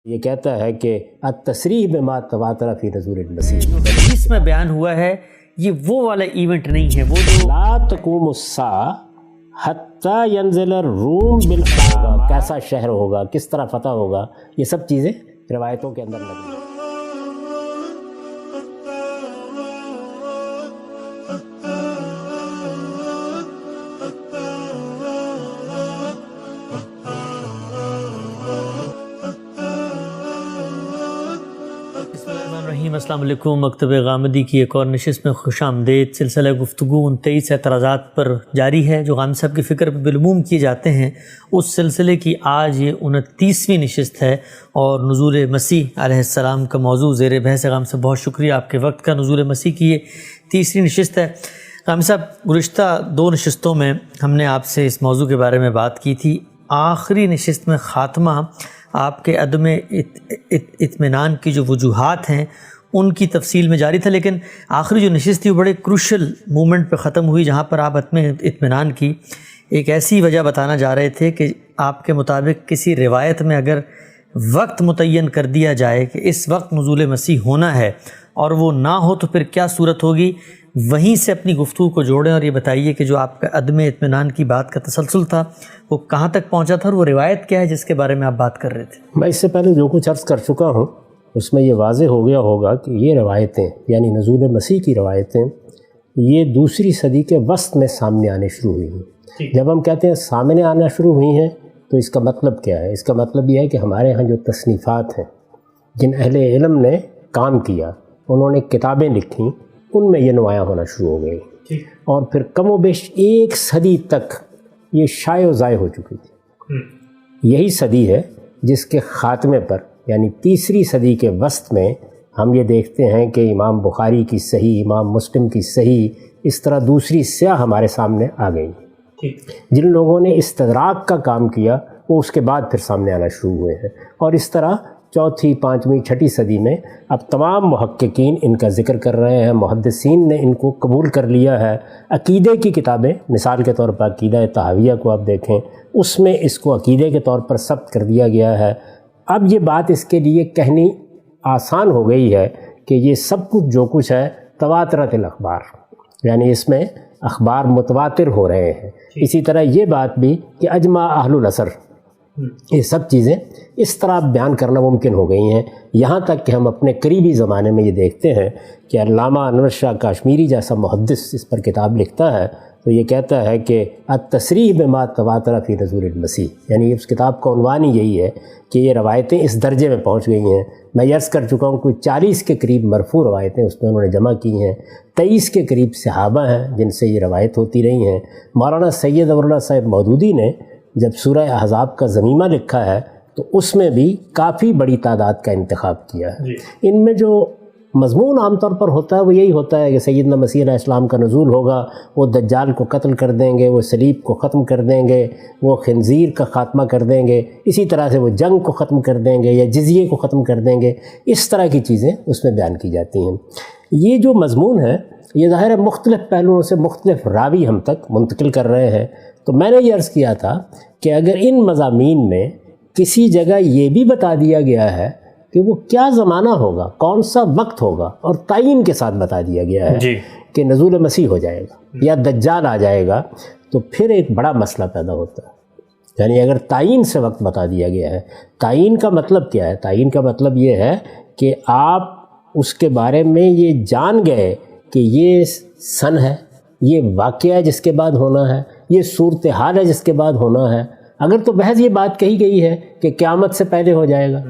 یہ کہتا ہے کہ التصریح بما تواتر فی نزول المسیح، جو حدیث میں بیان ہوا ہے یہ وہ والا ایونٹ نہیں ہے، وہ جو لا تقوم الساعہ حتی ینزل الروم بالعراق، کیسا شہر ہوگا، کس طرح فتح ہوگا، یہ سب چیزیں روایتوں کے اندر لگی ہیں۔ السلام علیکم۔ مکتب غامدی کی ایک اور نشست میں خوش آمدید۔ سلسلہ گفتگو 29 اعتراضات پر جاری ہے جو غامدی صاحب کی فکر پر بالعموم کیے جاتے ہیں۔ اس سلسلے کی آج یہ 29ویں نشست ہے اور نزول مسیح علیہ السلام کا موضوع زیر بحث ہے۔ غامدی صاحب بہت شکریہ آپ کے وقت کا۔ نزول مسیح کی یہ تیسری نشست ہے۔ غامدی صاحب گزشتہ 2 نشستوں میں ہم نے آپ سے اس موضوع کے بارے میں بات کی تھی۔ آخری نشست میں خاتمہ آپ کے عدم اطمینان کی جو وجوہات ہیں ان کی تفصیل میں جاری تھا، لیکن آخری جو نشست تھی وہ بڑے کروشل مومنٹ پہ ختم ہوئی جہاں پر آپ عدم اطمینان کی ایک ایسی وجہ بتانا جا رہے تھے کہ آپ کے مطابق کسی روایت میں اگر وقت متعین کر دیا جائے کہ اس وقت نزول مسیح ہونا ہے اور وہ نہ ہو تو پھر کیا صورت ہوگی، وہیں سے اپنی گفتگو کو جوڑیں اور یہ بتائیے کہ جو آپ کا عدم اطمینان کی بات کا تسلسل تھا وہ کہاں تک پہنچا تھا اور وہ روایت کیا ہے جس کے بارے میں آپ بات کر رہے تھے۔ میں اس سے پہلے جو کچھ عرض کر چکا ہوں اس میں یہ واضح ہو گیا ہوگا کہ یہ روایتیں یعنی نزول مسیح کی روایتیں یہ دوسری صدی کے وسط میں سامنے آنے شروع ہوئی ہیں۔ جب ہم کہتے ہیں سامنے آنا شروع ہوئی ہیں تو اس کا مطلب کیا ہے؟ اس کا مطلب یہ ہے کہ ہمارے ہاں جو تصنیفات ہیں، جن اہل علم نے کام کیا، انہوں نے کتابیں لکھیں، ان میں یہ نمایاں ہونا شروع ہو گئی اور پھر کم و بیش 1 صدی تک یہ شائع و ضائع ہو چکی تھی۔ یہی صدی ہے جس کے خاتمے پر یعنی تیسری صدی کے وسط میں ہم یہ دیکھتے ہیں کہ امام بخاری کی صحیح، امام مسلم کی صحیح، اس طرح دوسری سیاح ہمارے سامنے آ گئی۔ جن لوگوں نے استدراک کا کام کیا وہ اس کے بعد پھر سامنے آنا شروع ہوئے ہیں، اور اس طرح 4th، 5ویں، 6ٹھی صدی میں اب تمام محققین ان کا ذکر کر رہے ہیں، محدثین نے ان کو قبول کر لیا ہے۔ عقیدے کی کتابیں، مثال کے طور پر عقیدہ طحاویہ کو آپ دیکھیں، اس میں اس کو عقیدے کے طور پر ثبت کر دیا گیا ہے۔ اب یہ بات اس کے لیے کہنی آسان ہو گئی ہے کہ یہ سب کچھ جو کچھ ہے تواترت الاخبار، یعنی اس میں اخبار متواتر ہو رہے ہیں۔ اسی طرح یہ بات بھی کہ اجماع اہل العصر، یہ سب چیزیں اس طرح بیان کرنا ممکن ہو گئی ہیں، یہاں تک کہ ہم اپنے قریبی زمانے میں یہ دیکھتے ہیں کہ علامہ انور شاہ کاشمیری جیسا محدث اس پر کتاب لکھتا ہے تو یہ کہتا ہے کہ التصریح بما تواتر فی نزول المسیح، یعنی اس کتاب کا عنوان ہی یہی ہے کہ یہ روایتیں اس درجے میں پہنچ گئی ہیں۔ میں عرض کر چکا ہوں کوئی 40 کے قریب مرفوع روایتیں اس میں انہوں نے جمع کی ہیں، 23 کے قریب صحابہ ہیں جن سے یہ روایت ہوتی رہی ہیں۔ مولانا سید ظفر صاحب مودودی نے جب سورہ احزاب کا ضمیمہ لکھا ہے تو اس میں بھی کافی بڑی تعداد کا انتخاب کیا ہے۔ ان میں جو مضمون عام طور پر ہوتا ہے وہ یہی ہوتا ہے کہ سیدنا مسیح علیہ السلام کا نزول ہوگا، وہ دجال کو قتل کر دیں گے، وہ صلیب کو ختم کر دیں گے، وہ خنزیر کا خاتمہ کر دیں گے، اسی طرح سے وہ جنگ کو ختم کر دیں گے یا جزیے کو ختم کر دیں گے، اس طرح کی چیزیں اس میں بیان کی جاتی ہیں۔ یہ جو مضمون ہے یہ ظاہر ہے مختلف پہلوؤں سے مختلف راوی ہم تک منتقل کر رہے ہیں۔ تو میں نے یہ عرض کیا تھا کہ اگر ان مضامین میں کسی جگہ یہ بھی بتا دیا گیا ہے کہ وہ کیا زمانہ ہوگا، کون سا وقت ہوگا، اور تعین کے ساتھ بتا دیا گیا ہے کہ نزول مسیح ہو جائے گا یا دجال آ جائے گا، تو پھر ایک بڑا مسئلہ پیدا ہوتا ہے۔ یعنی اگر تعین سے وقت بتا دیا گیا ہے، تعین کا مطلب کیا ہے؟ تعین کا مطلب یہ ہے کہ آپ اس کے بارے میں یہ جان گئے کہ یہ سن ہے، یہ واقعہ ہے جس کے بعد ہونا ہے، یہ صورتحال ہے جس کے بعد ہونا ہے۔ اگر تو محض یہ بات کہی گئی ہے کہ قیامت سے پہلے ہو جائے گا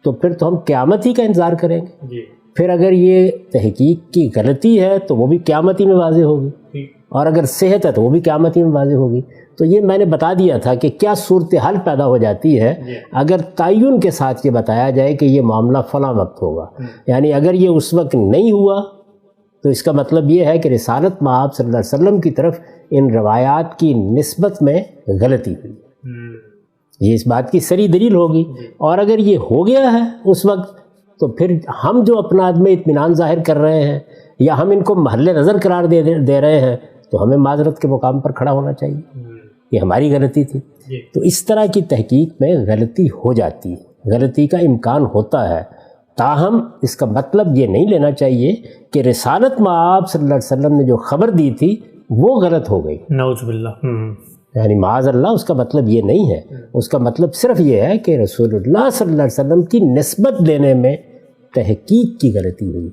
تو پھر تو ہم قیامت ہی کا انتظار کریں گے۔ پھر اگر یہ تحقیق کی غلطی ہے تو وہ بھی قیامت ہی میں واضح ہوگی، اور اگر صحت ہے تو وہ بھی قیامت ہی میں واضح ہوگی۔ تو یہ میں نے بتا دیا تھا کہ کیا صورتحال پیدا ہو جاتی ہے اگر تعین کے ساتھ یہ بتایا جائے کہ یہ معاملہ فلاں وقت ہوگا۔ یعنی اگر یہ اس وقت نہیں ہوا تو اس کا مطلب یہ ہے کہ رسالت مآب صلی اللہ علیہ وسلم کی طرف ان روایات کی نسبت میں غلطی ہوئی، یہ اس بات کی صریح دلیل ہوگی۔ اور اگر یہ ہو گیا ہے اس وقت تو پھر ہم جو اپنا عدم اطمینان ظاہر کر رہے ہیں یا ہم ان کو محل نظر قرار دے رہے ہیں تو ہمیں معذرت کے مقام پر کھڑا ہونا چاہیے، یہ ہماری غلطی تھی۔ تو اس طرح کی تحقیق میں غلطی ہو جاتی ہے، غلطی کا امکان ہوتا ہے، تاہم اس کا مطلب یہ نہیں لینا چاہیے کہ رسالت میں آپ صلی اللہ علیہ وسلم نے جو خبر دی تھی وہ غلط ہو گئی، نعوذ باللہ۔ یعنی معاذ اللہ اس کا مطلب یہ نہیں ہے، اس کا مطلب صرف یہ ہے کہ رسول اللہ صلی اللہ علیہ وسلم کی نسبت دینے میں تحقیق کی غلطی ہوئی۔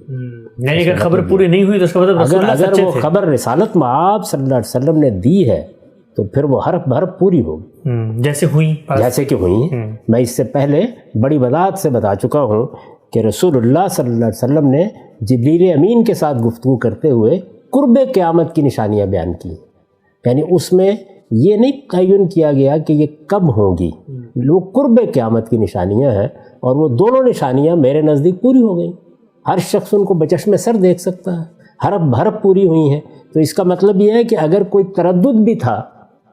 یعنی اگر خبر پوری نہیں ہوئی تو اس کا مطلب رسول اللہ اگر وہ خبر رسالت میں آپ صلی اللہ علیہ وسلم نے دی ہے تو پھر وہ حرف بحرف پوری ہوگی، جیسے ہوئی، جیسے کہ ہوئی۔ میں اس سے پہلے بڑی وضاحت سے بتا چکا ہوں کہ رسول اللہ صلی اللہ علیہ وسلم نے جبریل امین کے ساتھ گفتگو کرتے ہوئے قرب قیامت کی نشانیاں بیان کی، یعنی اس میں یہ نہیں تعین کیا گیا کہ یہ کب ہوگی، وہ قرب قیامت کی نشانیاں ہیں، اور وہ دونوں نشانیاں میرے نزدیک پوری ہو گئیں، ہر شخص ان کو بچشم سر دیکھ سکتا ہے، حرف بحرف پوری ہوئی ہیں۔ تو اس کا مطلب یہ ہے کہ اگر کوئی تردد بھی تھا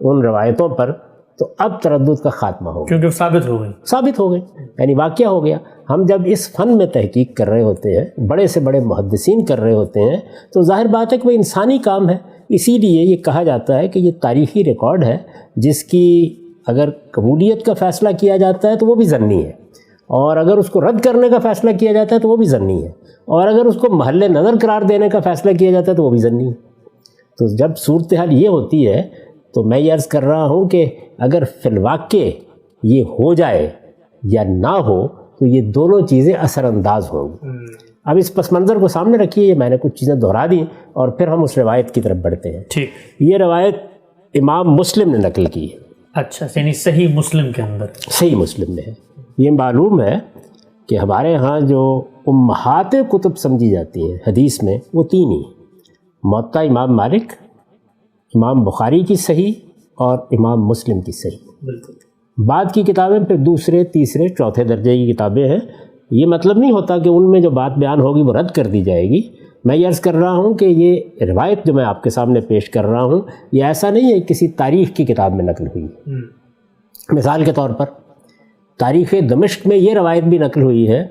ان روایتوں پر تو اب تردد کا خاتمہ ہوگا، کیونکہ ثابت ہو گئی، یعنی واقعہ ہو گیا۔ ہم جب اس فن میں تحقیق کر رہے ہوتے ہیں، بڑے سے بڑے محدثین کر رہے ہوتے ہیں، تو ظاہر بات ہے کہ وہ انسانی کام ہے، اسی لیے یہ کہا جاتا ہے کہ یہ تاریخی ریکارڈ ہے جس کی اگر قبولیت کا فیصلہ کیا جاتا ہے تو وہ بھی ظنی ہے، اور اگر اس کو رد کرنے کا فیصلہ کیا جاتا ہے تو وہ بھی ظنی ہے، اور اگر اس کو محل نظر قرار دینے کا فیصلہ کیا جاتا ہے تو وہ بھی ظنی ہے۔ تو جب صورتحال یہ ہوتی ہے تو میں یہ عرض کر رہا ہوں کہ اگر فی الواقع یہ ہو جائے یا نہ ہو تو یہ دونوں چیزیں اثر انداز ہوں گی۔ اب اس پس منظر کو سامنے رکھیے، یہ میں نے کچھ چیزیں دہرا دیں اور پھر ہم اس روایت کی طرف بڑھتے ہیں۔ ٹھیک، یہ روایت امام مسلم نے نقل کی ہے۔ اچھا، یعنی صحیح مسلم کے اندر، صحیح مسلم میں ہے۔ یہ معلوم ہے کہ ہمارے ہاں جو امہات کتب سمجھی جاتی ہیں حدیث میں وہ تین ہی، موطا امام مالک، امام بخاری کی صحیح اور امام مسلم کی صحیح۔ بالکل، بعد کی کتابیں پھر دوسرے تیسرے چوتھے درجے کی کتابیں ہیں۔ یہ مطلب نہیں ہوتا کہ ان میں جو بات بیان ہوگی وہ رد کر دی جائے گی۔ میں یہ عرض کر رہا ہوں کہ یہ روایت جو میں آپ کے سامنے پیش کر رہا ہوں یہ ایسا نہیں ہے کسی تاریخ کی کتاب میں نقل ہوئی۔ مثال کے طور پر تاریخ دمشق میں یہ روایت بھی نقل ہوئی ہے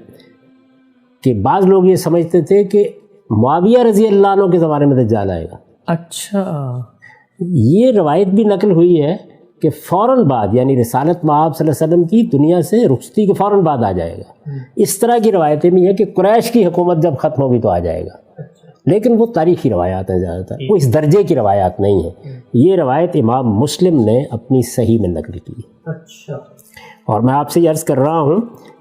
کہ بعض لوگ یہ سمجھتے تھے کہ معاویہ رضی اللہ عنہ کے زمانے میں دجال آئے گا۔ اچھا، یہ روایت بھی نقل ہوئی ہے کہ فوراً بعد، یعنی رسالت میں آپ صلی اللہ علیہ وسلم کی دنیا سے رخصتی کے فوراً بعد آ جائے گا۔ اس طرح کی روایتیں بھی ہیں کہ قریش کی حکومت جب ختم ہوگی تو آ جائے گا، لیکن وہ تاریخی روایات ہیں زیادہ تر، وہ اس درجے کی روایات نہیں ہیں۔ یہ روایت امام مسلم نے اپنی صحیح میں نقل کی۔ اچھا، اور میں آپ سے یہ عرض کر رہا ہوں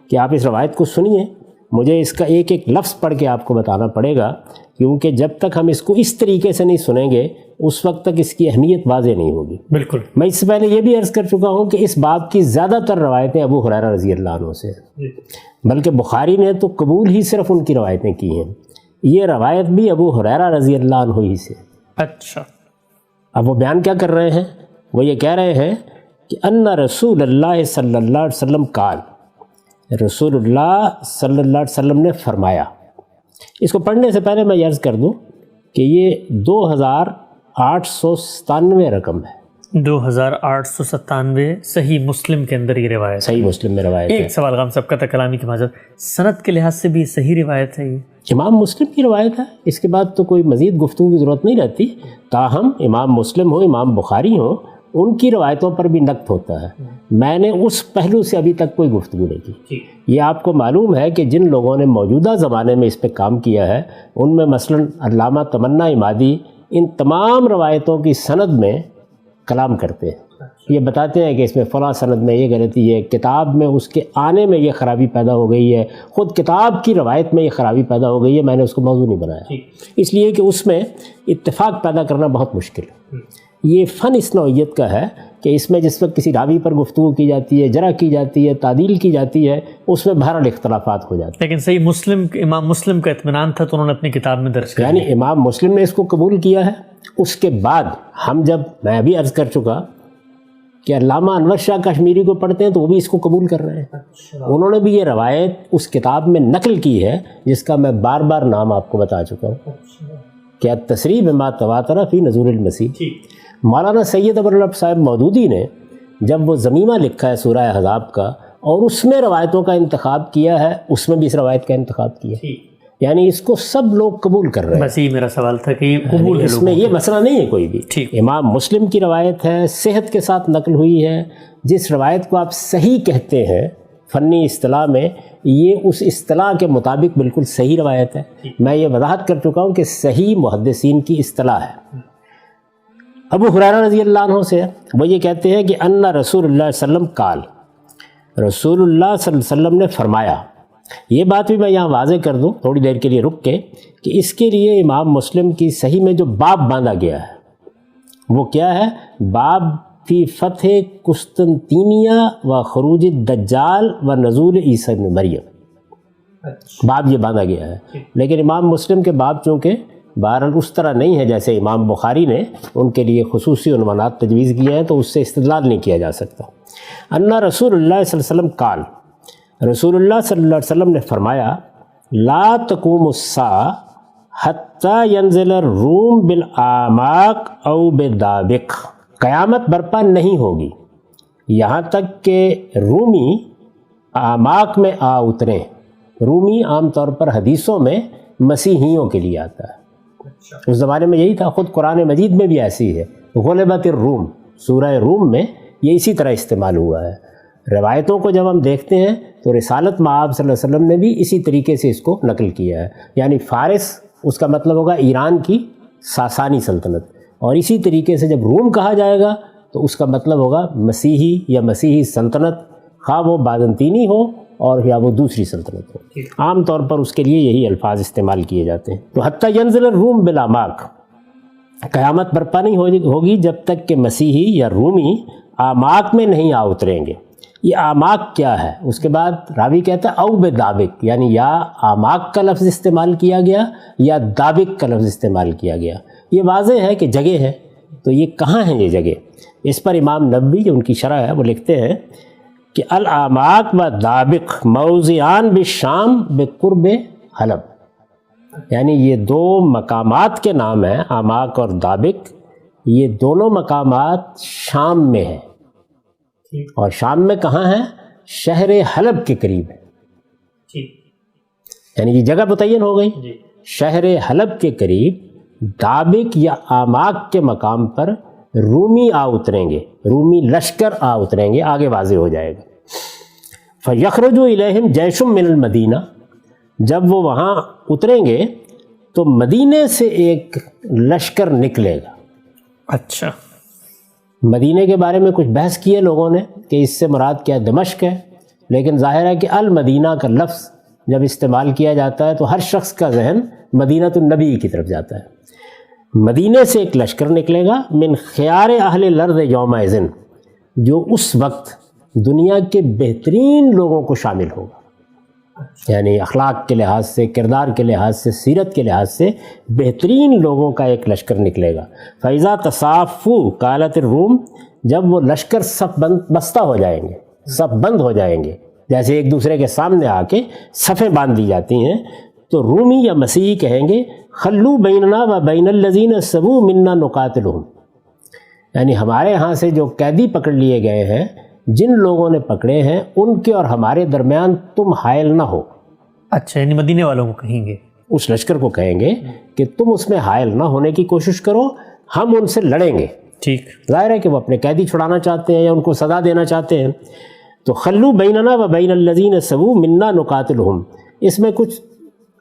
کہ آپ اس روایت کو سنیے، مجھے اس کا ایک ایک لفظ پڑھ کے آپ کو بتانا پڑے گا، کیونکہ جب تک ہم اس کو اس طریقے سے نہیں سنیں گے اس وقت تک اس کی اہمیت واضح نہیں ہوگی۔ بالکل، میں اس سے پہلے یہ بھی عرض کر چکا ہوں کہ اس باب کی زیادہ تر روایتیں ابو ہریرہ رضی اللہ عنہ سے ہیں، بلکہ بخاری نے تو قبول ہی صرف ان کی روایتیں کی ہیں۔ یہ روایت بھی ابو ہریرہ رضی اللہ عنہ ہی سے۔ اچھا، اب وہ بیان کیا کر رہے ہیں؟ وہ یہ کہہ رہے ہیں کہ ان رسول اللہ صلی اللہ علیہ وسلم قال، رسول اللہ صلی اللہ علیہ وسلم نے فرمایا۔ اس کو پڑھنے سے پہلے میں یہ عرض کر دوں کہ یہ 2897 رقم ہے، 2897 صحیح مسلم کے اندر یہ روایت۔ صحیح مسلم میں روایت ہے۔ ایک سوال غام صاحب کا کلامی کی معذرت، سند کے لحاظ سے بھی صحیح روایت ہے یہ؟ امام مسلم کی روایت ہے، اس کے بعد تو کوئی مزید گفتگو کی ضرورت نہیں رہتی، تاہم امام مسلم ہو، امام بخاری ہو، ان کی روایتوں پر بھی نقد ہوتا ہے۔ میں نے اس پہلو سے ابھی تک کوئی گفتگو نہیں کی۔ یہ آپ کو معلوم ہے کہ جن لوگوں نے موجودہ زمانے میں اس پہ کام کیا ہے ان میں مثلاً علامہ تمنا عمادی ان تمام روایتوں کی سند میں کلام کرتے ہیں، یہ بتاتے ہیں کہ اس میں فلاں سند میں یہ غلطی ہے، کتاب میں اس کے آنے میں یہ خرابی پیدا ہو گئی ہے، خود کتاب کی روایت میں یہ خرابی پیدا ہو گئی ہے، میں نے اس کو موضوع نہیں بنایا، اس لیے کہ اس میں اتفاق پیدا کرنا بہت مشکل ہے۔ یہ فن اس نوعیت کا ہے کہ اس میں جس وقت کسی راوی پر گفتگو کی جاتی ہے، جرح کی جاتی ہے، تعدیل کی جاتی ہے، اس میں بہرحال اختلافات ہو جاتے ہیں۔ لیکن صحیح مسلم، امام مسلم کا اطمینان تھا تو انہوں نے اپنی کتاب میں درج کیا، یعنی امام مسلم نے اس کو قبول کیا ہے۔ اس کے بعد ہم جب، میں ابھی عرض کر چکا کہ علامہ انور شاہ کشمیری کو پڑھتے ہیں تو وہ بھی اس کو قبول کر رہے ہیں۔ انہوں نے بھی یہ روایت اس کتاب میں نقل کی ہے جس کا میں بار بار نام آپ کو بتا چکا ہوں، کہ التصریح بما تواتر فی نزول المسیح۔ مولانا سید ابو الرب صاحب مودودی نے جب وہ ضمیمہ لکھا ہے سورہ احزاب کا اور اس میں روایتوں کا انتخاب کیا ہے، اس میں بھی اس روایت کا انتخاب کیا، یعنی اس کو سب لوگ قبول کر رہے ہیں۔ بس یہ میرا سوال تھا کہ قبول ہے، اس میں یہ مسئلہ نہیں ہے کوئی بھی۔ امام مسلم کی روایت ہے، صحت کے ساتھ نقل ہوئی ہے، جس روایت کو آپ صحیح کہتے ہیں فنی اصطلاح میں یہ اس اصطلاح کے مطابق بالکل صحیح روایت ہے. میں یہ وضاحت کر چکا ہوں کہ صحیح محدثین کی اصطلاح ہے. ابو ہریرہ رضی اللہ عنہ سے وہ یہ کہتے ہیں کہ ان رسول اللہ صلی اللہ علیہ وسلم قال، رسول اللہ صلی اللہ علیہ وسلم نے فرمایا. یہ بات بھی میں یہاں واضح کر دوں تھوڑی دیر کے لیے رک کے کہ اس کے لیے امام مسلم کی صحیح میں جو باب باندھا گیا ہے وہ کیا ہے؟ باب فی فتح قسطنطینیہ و خروج الدجال و نزول عیسیٰ ابن مریم. باب یہ باندھا گیا ہے، لیکن امام مسلم کے باب چونکہ بہرحال اس طرح نہیں ہے جیسے امام بخاری نے ان کے لیے خصوصی عنوانات تجویز کیے ہیں، تو اس سے استدلال نہیں کیا جا سکتا. ان رسول اللہ صلی اللہ علیہ وسلم قال، رسول اللہ صلی اللہ علیہ وسلم نے فرمایا لا تقوم الساعہ حتی ینزل الروم بالاعماق او بدابق، قیامت برپا نہیں ہوگی یہاں تک کہ رومی اعماق میں آ اتریں. رومی عام طور پر حدیثوں میں مسیحیوں کے لیے آتا ہے، اس زمانے میں یہی تھا، خود قرآن مجید میں بھی ایسی ہے. غلبت الروم، سورہ روم میں یہ اسی طرح استعمال ہوا ہے. روایتوں کو جب ہم دیکھتے ہیں تو رسالت مآب صلی اللہ علیہ وسلم نے بھی اسی طریقے سے اس کو نقل کیا ہے. یعنی فارس اس کا مطلب ہوگا ایران کی ساسانی سلطنت، اور اسی طریقے سے جب روم کہا جائے گا تو اس کا مطلب ہوگا مسیحی یا مسیحی سلطنت، خواہ وہ بازنطینی ہو اور یا وہ دوسری سلطنت ہو. عام طور پر اس کے لیے یہی الفاظ استعمال کیے جاتے ہیں. تو حتی ینزل الروم بالاعماق، قیامت برپا نہیں ہوگی جب تک کہ مسیحی یا رومی اعماق میں نہیں آ اتریں گے. یہ اعماق کیا ہے؟ اس کے بعد راوی کہتا ہے او بدابق، یعنی یا اعماق کا لفظ استعمال کیا گیا یا دابق کا لفظ استعمال کیا گیا. یہ واضح ہے کہ جگہ ہے، تو یہ کہاں ہیں یہ جگہ؟ اس پر امام نبوی جو ان کی شرح ہے وہ لکھتے ہیں کہ الاعماق و دابق موضعان بالشام بقرب حلب، یعنی یہ دو مقامات کے نام ہیں اعماق اور دابق. یہ دونوں مقامات شام میں ہیں، اور شام میں کہاں ہیں؟ شہر حلب کے قریب ہے. یعنی یہ جگہ متعین ہو گئی. شہر حلب کے قریب دابق یا اعماق کے مقام پر رومی آ اتریں گے، رومی لشکر آ اتریں گے. آگے واضح ہو جائے گا. فَيَخْرُجُ إِلَيْهِمْ جَيْشٌ مِّنَ الْمَدِينَةِ، جب وہ وہاں اتریں گے تو مدینے سے ایک لشکر نکلے گا. اچھا، مدینے کے بارے میں کچھ بحث کی ہے لوگوں نے کہ اس سے مراد کیا دمشق ہے، لیکن ظاہر ہے کہ المدینہ کا لفظ جب استعمال کیا جاتا ہے تو ہر شخص کا ذہن مدینۃ النبی کی طرف جاتا ہے. مدینے سے ایک لشکر نکلے گا من خیار اہل الارض یومئذ، جو اس وقت دنیا کے بہترین لوگوں کو شامل ہوگا. یعنی اخلاق کے لحاظ سے، کردار کے لحاظ سے، سیرت کے لحاظ سے بہترین لوگوں کا ایک لشکر نکلے گا. فَإِذَا تَصَافُّوا قَالَتِ الروم، جب وہ لشکر صف بستہ ہو جائیں گے، صف بند ہو جائیں گے، جیسے ایک دوسرے کے سامنے آ کے صفیں باندھ دی جاتی ہیں، تو رومی یا مسیحی کہیں گے خلو بیننا و بین الذین سبو منا نقاتلہم، یعنی ہمارے ہاں سے جو قیدی پکڑ لیے گئے ہیں، جن لوگوں نے پکڑے ہیں ان کے اور ہمارے درمیان تم حائل نہ ہو. اچھا، یعنی مدینے والوں کو کہیں گے، اس لشکر کو کہیں گے کہ تم اس میں حائل نہ ہونے کی کوشش کرو، ہم ان سے لڑیں گے. ٹھیک، ظاہر ہے کہ وہ اپنے قیدی چھڑانا چاہتے ہیں یا ان کو سزا دینا چاہتے ہیں. تو خلو بیننا و بین الذین سبو منا نقاتلہم، اس میں کچھ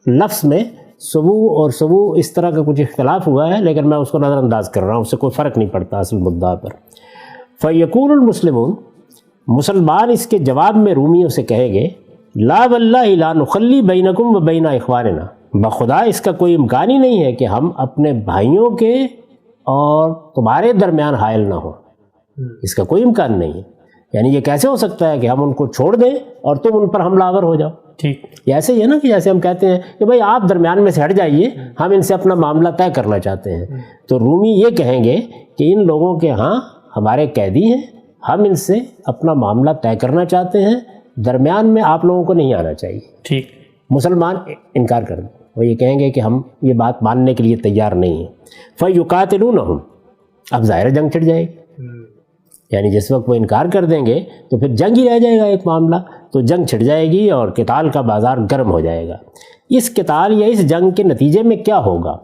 لفظ میں سبو اور سبو اس طرح کا کچھ اختلاف ہوا ہے، لیکن میں اس کو نظر انداز کر رہا ہوں، اس سے کوئی فرق نہیں پڑتا اصل مدعا پر. فیقول المسلمون، مسلمان اس کے جواب میں رومیوں سے کہیں گے لا واللہ لا نخلی بینکم و بین اخواننا، بخدا اس کا کوئی امکان ہی نہیں ہے کہ ہم اپنے بھائیوں کے اور تمہارے درمیان حائل نہ ہوں. اس کا کوئی امکان نہیں ہے. یعنی یہ کیسے ہو سکتا ہے کہ ہم ان کو چھوڑ دیں اور تم ان پر حملہ آور ہو جاؤ؟ ٹھیک، یہ ایسے ہی ہے نا کہ جیسے ہم کہتے ہیں کہ بھائی آپ درمیان میں سے ہٹ جائیے، ہم ان سے اپنا معاملہ طے کرنا چاہتے ہیں. تو رومی یہ کہیں گے کہ ان لوگوں کے ہاں ہمارے قیدی ہیں، ہم ان سے اپنا معاملہ طے کرنا چاہتے ہیں، درمیان میں آپ لوگوں کو نہیں آنا چاہیے. ٹھیک، مسلمان انکار کر دیں، وہ یہ کہیں گے کہ ہم یہ بات ماننے کے لیے تیار نہیں ہیں. فَيُقَاتِلُونَهُمْ، اب ظاہر جنگ چھڑ جائے گی. یعنی جس وقت وہ انکار کر دیں گے تو پھر جنگ ہی رہ جائے گا ایک معاملہ، تو جنگ چھڑ جائے گی اور قتال کا بازار گرم ہو جائے گا. اس قتال یا اس جنگ کے نتیجے میں کیا ہوگا؟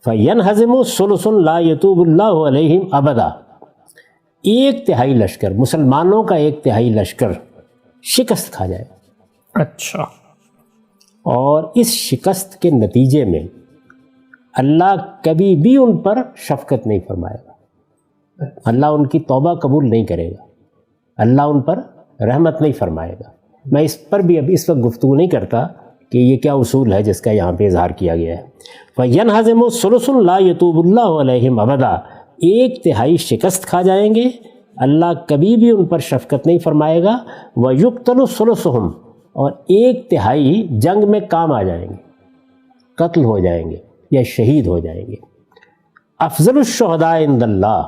فَيَنْهَزِمُ ثُلُثٌ لَا يَتُوبُ اللَّهُ عَلَيْهِمْ أَبَدًا، ایک تہائی لشکر، مسلمانوں کا ایک تہائی لشکر شکست کھا جائے گا. اچھا. اور اس شکست کے نتیجے میں اللہ کبھی بھی ان پر شفقت نہیں فرمائے گا, اللہ ان کی توبہ قبول نہیں کرے گا, اللہ ان پر رحمت نہیں فرمائے گا. میں اس پر بھی اب اس وقت گفتگو نہیں کرتا کہ یہ کیا اصول ہے جس کا یہاں پہ اظہار کیا گیا ہے. فَيَنْهَزِمُ ثُلُثٌ لَا يَتُوبُ اللَّهُ عَلَيْهِمْ أَبَدًا, 1/3 شکست کھا جائیں گے, اللہ کبھی بھی ان پر شفقت نہیں فرمائے گا. وَيُقْتَلُ ثُلُثُهُمْ, اور 1/3 جنگ میں کام آ جائیں گے, قتل ہو جائیں گے یا شہید ہو جائیں گے. افضل الشہداء عند اللہ,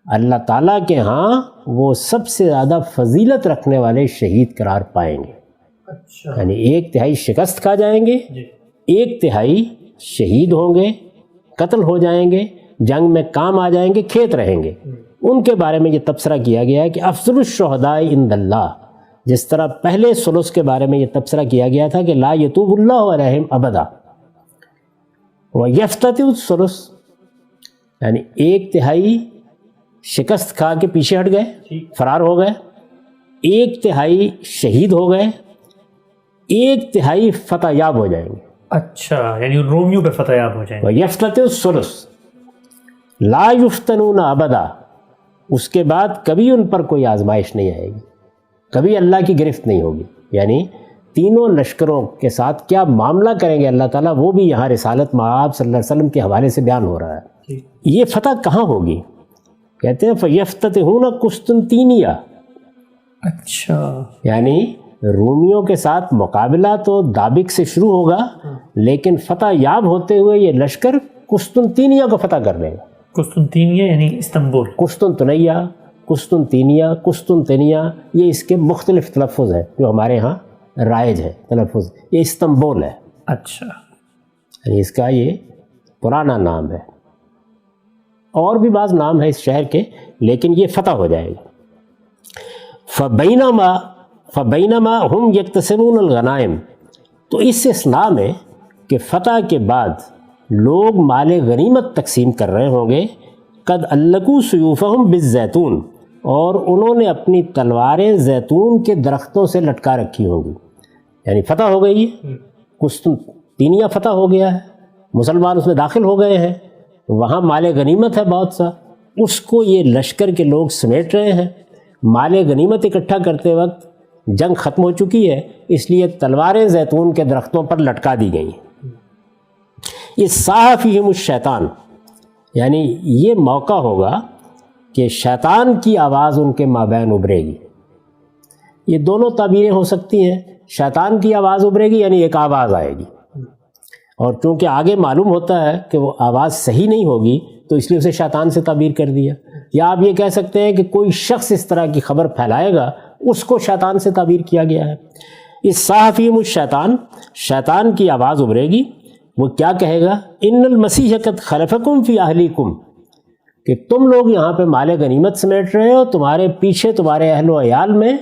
اللہ تعالیٰ کے ہاں وہ سب سے زیادہ فضیلت رکھنے والے شہید قرار پائیں گے. اچھا. یعنی 1/3 شکست کھا جائیں گے, 1/3 شہید ہوں گے, قتل ہو جائیں گے, جنگ میں کام آ جائیں گے, کھیت رہیں گے. ان کے بارے میں یہ تبصرہ کیا گیا ہے کہ افضل الشہداء عند اللہ, جس طرح پہلے ثلث کے بارے میں یہ تبصرہ کیا گیا تھا کہ لا یتوب اللہ علیہم ابدا, ویفتتح الثلث, یعنی 1/3 شکست کھا کے پیچھے ہٹ گئے, فرار ہو گئے, 1/3 شہید ہو گئے, 1/3 فتح یاب ہو جائیں گے. اچھا, یعنی رومیوں پہ فتح یاب ہو جائیں گے. وَيَفْتَتِحُ الثُّلُث لا یفتنون ابدا, اس کے بعد کبھی ان پر کوئی آزمائش نہیں آئے گی, کبھی اللہ کی گرفت نہیں ہوگی. یعنی تینوں لشکروں کے ساتھ کیا معاملہ کریں گے اللہ تعالیٰ, وہ بھی یہاں رسالت مآب صلی اللہ علیہ وسلم کے حوالے سے بیان ہو رہا ہے. یہ فتح کہاں ہوگی؟ کہتے ہیں فَيَفْتَتِحُونَ قسطنطینیہ. اچھا, یعنی رومیوں کے ساتھ مقابلہ تو دابق سے شروع ہوگا, لیکن فتح یاب ہوتے ہوئے یہ لشکر قسطنطینیہ کو فتح کر لے گا. قسطنطینیہ یعنی استنبول. قسطنطنیہ, قسطنطینیہ, یہ اس کے مختلف تلفظ ہیں جو ہمارے ہاں رائج ہے تلفظ. یہ استنبول ہے. اچھا, یعنی اس کا یہ پرانا نام ہے, اور بھی بعض نام ہے اس شہر کے, لیکن یہ فتح ہو جائے گا. فبینما ہم یکتسبون الغنائم, تو اس اثناء میں کہ فتح کے بعد لوگ مال غنیمت تقسیم کر رہے ہوں گے, قد علقوا سیوفہم بالزیتون, اور انہوں نے اپنی تلواریں زیتون کے درختوں سے لٹکا رکھی ہوں گی. یعنی فتح ہو گئی ہے, قسطنطینیہ فتح ہو گیا ہے, مسلمان اس میں داخل ہو گئے ہیں, وہاں مال غنیمت ہے بہت سا, اس کو یہ لشکر کے لوگ سمیٹ رہے ہیں. مال غنیمت اکٹھا کرتے وقت جنگ ختم ہو چکی ہے, اس لیے تلواریں زیتون کے درختوں پر لٹکا دی گئی ہیں. اس صاح فیہم الشیطان, یعنی یہ موقع ہوگا کہ شیطان کی آواز ان کے مابین ابھرے گی. یہ دونوں تعبیریں ہو سکتی ہیں. شیطان کی آواز ابھرے گی یعنی ایک آواز آئے گی, اور چونکہ آگے معلوم ہوتا ہے کہ وہ آواز صحیح نہیں ہوگی تو اس لیے اسے شیطان سے تعبیر کر دیا. یا آپ یہ کہہ سکتے ہیں کہ کوئی شخص اس طرح کی خبر پھیلائے گا, اس کو شیطان سے تعبیر کیا گیا ہے. اس صاح فیہم الشیطان, شیطان کی آواز ابھرے گی. وہ کیا کہے گا؟ ان المسیح قد خلفکم فی اہلیکم, کہ تم لوگ یہاں پہ مال غنیمت سمیٹ رہے ہو, تمہارے پیچھے تمہارے اہل و عیال میں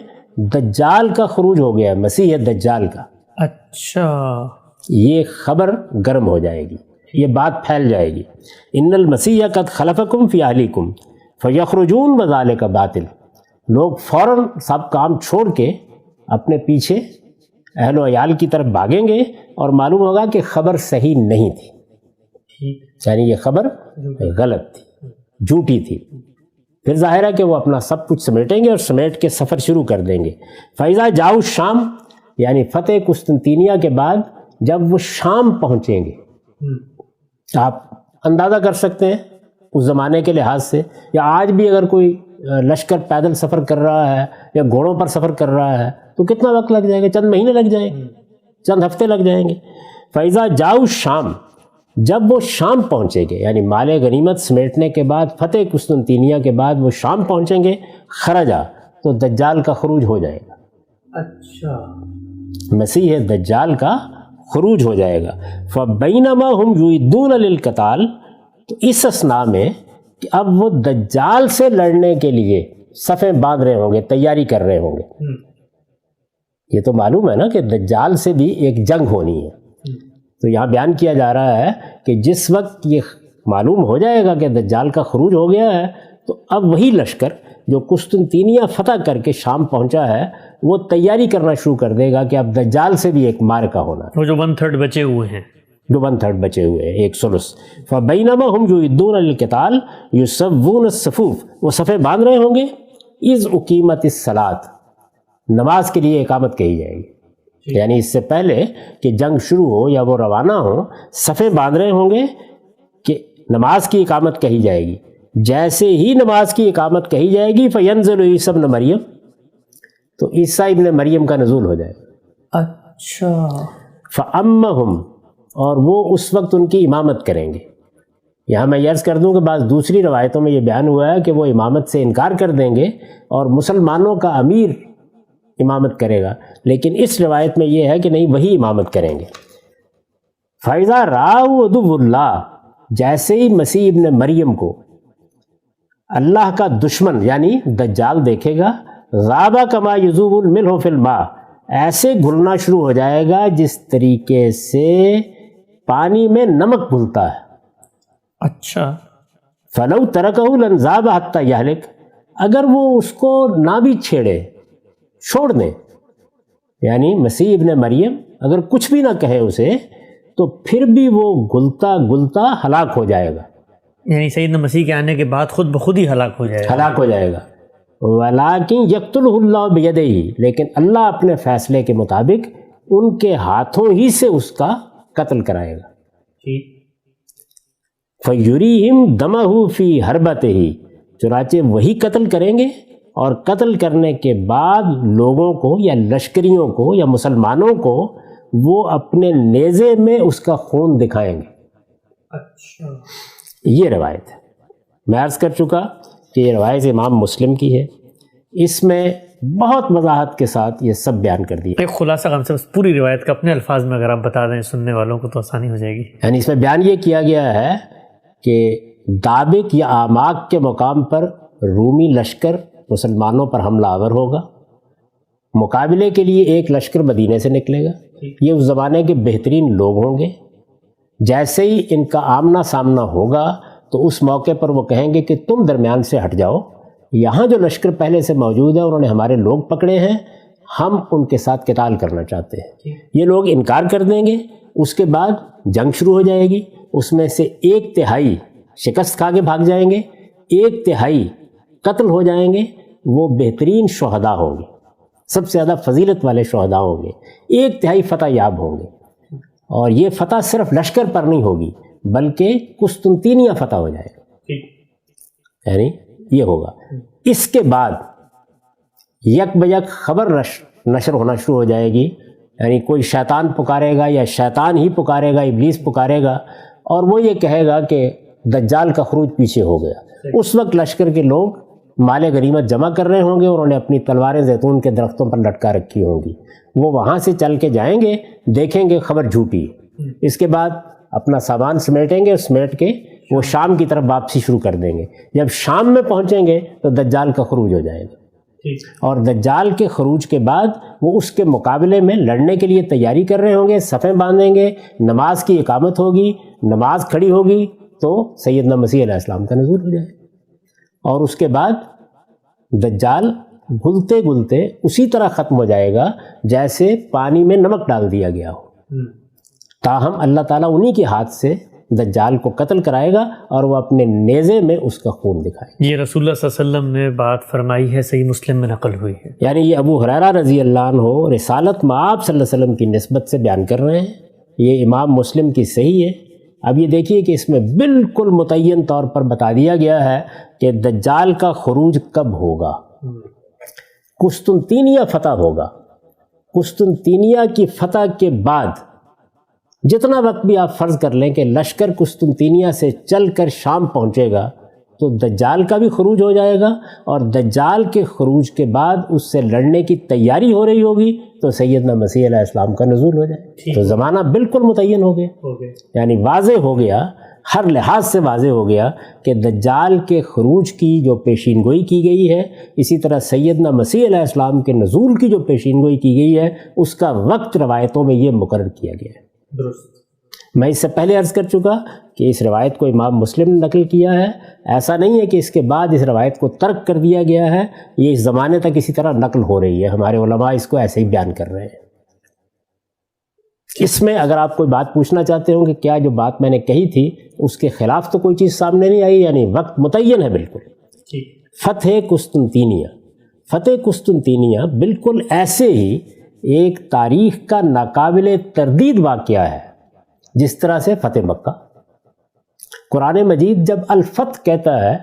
دجال کا خروج ہو گیا ہے, مسیح دجال کا. اچھا, یہ خبر گرم ہو جائے گی, یہ بات پھیل جائے گی. ان المسیح قد خلفکم فی اہلیکم فیخرجون وذالک باطل, لوگ فوراً سب کام چھوڑ کے اپنے پیچھے اہل و عیال کی طرف بھاگیں گے, اور معلوم ہوگا کہ خبر صحیح نہیں تھی, یعنی یہ خبر غلط تھی, جھوٹی تھی. پھر ظاہر ہے کہ وہ اپنا سب کچھ سمیٹیں گے اور سمیٹ کے سفر شروع کر دیں گے. فَإِذَا جَاءُوا الشَّامَ, یعنی فتح قسطنطینیہ کے بعد جب وہ شام پہنچیں گے, آپ اندازہ کر سکتے ہیں اس زمانے کے لحاظ سے, یا آج بھی اگر کوئی لشکر پیدل سفر کر رہا ہے یا گھوڑوں پر سفر کر رہا ہے تو کتنا وقت لگ جائے گا؟ چند مہینے لگ جائیں گے, چند ہفتے لگ جائیں گے. فَإِذَا جَاءُوا الشَّامَ, جب وہ شام پہنچیں گے, یعنی مال غنیمت سمیٹنے کے بعد فتح قسطنطینیہ کے بعد وہ شام پہنچیں گے, خرجا, تو دجال کا خروج ہو جائے گا. اچھا, مسیح دجال کا خروج ہو جائے گا. فَبَيْنَمَا هُمْ يُعِدُّونَ لِلْقِتَالِ, تو اس اثناء میں کہ اب وہ دجال سے لڑنے کے لیے صفیں باندھ رہے ہوں گے, تیاری کر رہے ہوں گے. یہ تو معلوم ہے نا کہ دجال سے بھی ایک جنگ ہونی ہے. تو یہاں بیان کیا جا رہا ہے کہ جس وقت یہ معلوم ہو جائے گا کہ دجال کا خروج ہو گیا ہے, تو اب وہی لشکر جو قسطنطینیہ فتح کر کے شام پہنچا ہے وہ تیاری کرنا شروع کر دے گا کہ اب دجال سے بھی ایک معرکہ ہونا ہے، وہ جو 1/3 بچے ہوئے ہیں، جو 1/3 بچے ہوئے ہیں، 1/3۔ فَبَيْنَمَا هُمْ يُعِدُّونَ لِلْقِتَالِ يُسَوُّونَ الصُّفُوفَ، وہ صفیں باندھ رہے ہوں گے، اِذْ اُقِیمَتِ الصَّلَاۃُ، نماز کے لیے اقامت کہی جائے گی، یعنی اس سے پہلے کہ جنگ شروع ہو یا وہ روانہ ہو، صفیں باندھ رہے ہوں گے کہ نماز کی اقامت کہی جائے گی۔ جیسے ہی نماز کی اقامت کہی جائے گی فَيَنزِلُ عِیسیٰ ابْنُ مریم، تو عیسیٰ ابن مریم کا نزول ہو جائے گا۔ اچھا، فَأَمَّهُمْ، اور وہ اس وقت ان کی امامت کریں گے۔ یہاں میں یہ عرض کر دوں کہ بعض دوسری روایتوں میں یہ بیان ہوا ہے کہ وہ امامت سے انکار کر دیں گے اور مسلمانوں کا امیر امامت کرے گا، لیکن اس روایت میں یہ ہے کہ نہیں، وہی امامت کریں گے۔ فَإِذَا رَأَوْا عَدُوَّ اللَّهِ، جیسے ہی مسیح ابن مریم کو اللہ کا دشمن یعنی دجال دیکھے گا، غابہ کما یذوب الملح فی الماء، ایسے گھلنا شروع ہو جائے گا جس طریقے سے پانی میں نمک گھلتا ہے۔ اچھا، فلو ترکہ لنذاب حتی یہلک، اگر وہ اس کو نہ بھی چھیڑے، چھوڑ دیں، یعنی مسیح ابن مریم اگر کچھ بھی نہ کہے اسے، تو پھر بھی وہ گلتا گلتا ہلاک ہو جائے گا، یعنی سیدنا مسیح کے آنے کے بعد خود بخود ہی ہلاک ہو جائے گا، ہلاک ہو جائے گا۔ وَلَٰكِن يَقْتُلُهُ اللَّهُ بِيَدَيْهِ، لیکن اللہ اپنے فیصلے کے مطابق ان کے ہاتھوں ہی سے اس کا قتل کرائے گا۔ فَيُرِيهِمْ دَمَهُ فِي حَرْبَتِهِ، چنانچہ وہی قتل کریں گے، اور قتل کرنے کے بعد لوگوں کو یا لشکریوں کو یا مسلمانوں کو وہ اپنے نیزے میں اس کا خون دکھائیں گے۔ اچھا، یہ روایت ہے، میں عرض کر چکا کہ یہ روایت امام مسلم کی ہے، اس میں بہت وضاحت کے ساتھ یہ سب بیان کر دیا۔ ایک خلاصہ ہم سے بس پوری روایت کا اپنے الفاظ میں اگر آپ بتا دیں سننے والوں کو تو آسانی ہو جائے گی۔ یعنی اس میں بیان یہ کیا گیا ہے کہ دابق یا آماک کے مقام پر رومی لشکر مسلمانوں پر حملہ آور ہوگا، مقابلے کے لیے ایک لشکر مدینے سے نکلے گا، یہ اس زمانے کے بہترین لوگ ہوں گے۔ جیسے ہی ان کا آمنا سامنا ہوگا تو اس موقع پر وہ کہیں گے کہ تم درمیان سے ہٹ جاؤ، یہاں جو لشکر پہلے سے موجود ہے انہوں نے ہمارے لوگ پکڑے ہیں، ہم ان کے ساتھ قتال کرنا چاہتے ہیں۔ یہ لوگ انکار کر دیں گے، اس کے بعد جنگ شروع ہو جائے گی، اس میں سے 1/3 شکست کھا کے بھاگ جائیں گے، 1/3 قتل ہو جائیں گے، وہ بہترین شہداء ہوں گے، سب سے زیادہ فضیلت والے شہداء ہوں گے، 1/3 فتح یاب ہوں گے، اور یہ فتح صرف لشکر پر نہیں ہوگی بلکہ قسطنطینیہ فتح ہو جائے گا، یعنی یہ ہوگا۔ اس کے بعد یک بیک خبر نشر ہونا شروع ہو جائے گی، یعنی کوئی شیطان پکارے گا یا شیطان ہی پکارے گا، ابلیس پکارے گا، اور وہ یہ کہے گا کہ دجال کا خروج پیچھے ہو گیا۔ اس وقت لشکر کے لوگ مال غنیمت جمع کر رہے ہوں گے، انہوں نے اپنی تلواریں زیتون کے درختوں پر لٹکا رکھی ہوں گی، وہ وہاں سے چل کے جائیں گے، دیکھیں گے خبر جھوٹی، اس کے بعد اپنا سامان سمیٹیں گے، سمیٹ کے وہ شام کی طرف واپسی شروع کر دیں گے۔ جب شام میں پہنچیں گے تو دجال کا خروج ہو جائے گا، اور دجال کے خروج کے بعد وہ اس کے مقابلے میں لڑنے کے لیے تیاری کر رہے ہوں گے، صفیں باندھیں گے، نماز کی اقامت ہوگی، نماز کھڑی ہوگی تو سیدنا مسیح علیہ السلام کا نزول ہو جائے، اور اس کے بعد دجال گھلتے گھلتے اسی طرح ختم ہو جائے گا جیسے پانی میں نمک ڈال دیا گیا ہو، تاہم اللہ تعالیٰ انہی کے ہاتھ سے دجال کو قتل کرائے گا اور وہ اپنے نیزے میں اس کا خون دکھائے گا۔ یہ رسول اللہ صلی اللہ علیہ وسلم نے بات فرمائی ہے، صحیح مسلم میں نقل ہوئی ہے۔ یعنی یہ ابو ہریرہ رضی اللہ عنہ رسالت مآب صلی اللہ علیہ وسلم کی نسبت سے بیان کر رہے ہیں، یہ امام مسلم کی صحیح ہے۔ اب یہ دیکھیے کہ اس میں بالکل متعین طور پر بتا دیا گیا ہے کہ دجال کا خروج کب ہوگا۔ قسطنطینیہ فتح ہوگا، قسطنطینیہ کی فتح کے بعد جتنا وقت بھی آپ فرض کر لیں کہ لشکر قسطنطینیہ سے چل کر شام پہنچے گا تو دجال کا بھی خروج ہو جائے گا، اور دجال کے خروج کے بعد اس سے لڑنے کی تیاری ہو رہی ہوگی تو سیدنا مسیح علیہ السلام کا نزول ہو جائے، تو زمانہ بالکل متعین ہو گیا، یعنی واضح ہو گیا، ہر لحاظ سے واضح ہو گیا کہ دجال کے خروج کی جو پیشین گوئی کی گئی ہے، اسی طرح سیدنا مسیح علیہ السلام کے نزول کی جو پیشین گوئی کی گئی ہے، اس کا وقت روایتوں میں یہ مقرر کیا گیا ہے۔ درست۔ میں اس سے پہلے عرض کر چکا کہ اس روایت کو امام مسلم نے نقل کیا ہے، ایسا نہیں ہے کہ اس کے بعد اس روایت کو ترک کر دیا گیا ہے، یہ اس زمانے تک اسی طرح نقل ہو رہی ہے، ہمارے علماء اس کو ایسے ہی بیان کر رہے ہیں۔ اس میں اگر آپ کوئی بات پوچھنا چاہتے ہوں کہ کیا جو بات میں نے کہی تھی اس کے خلاف تو کوئی چیز سامنے نہیں آئی، یعنی وقت متعین ہے بالکل۔ فتح قسطنطینیہ، فتح قسطنطینیہ بالکل ایسے ہی ایک تاریخ کا ناقابل تردید واقعہ ہے جس طرح سے فتح مکہ۔ قرآن مجید جب الفتح کہتا ہے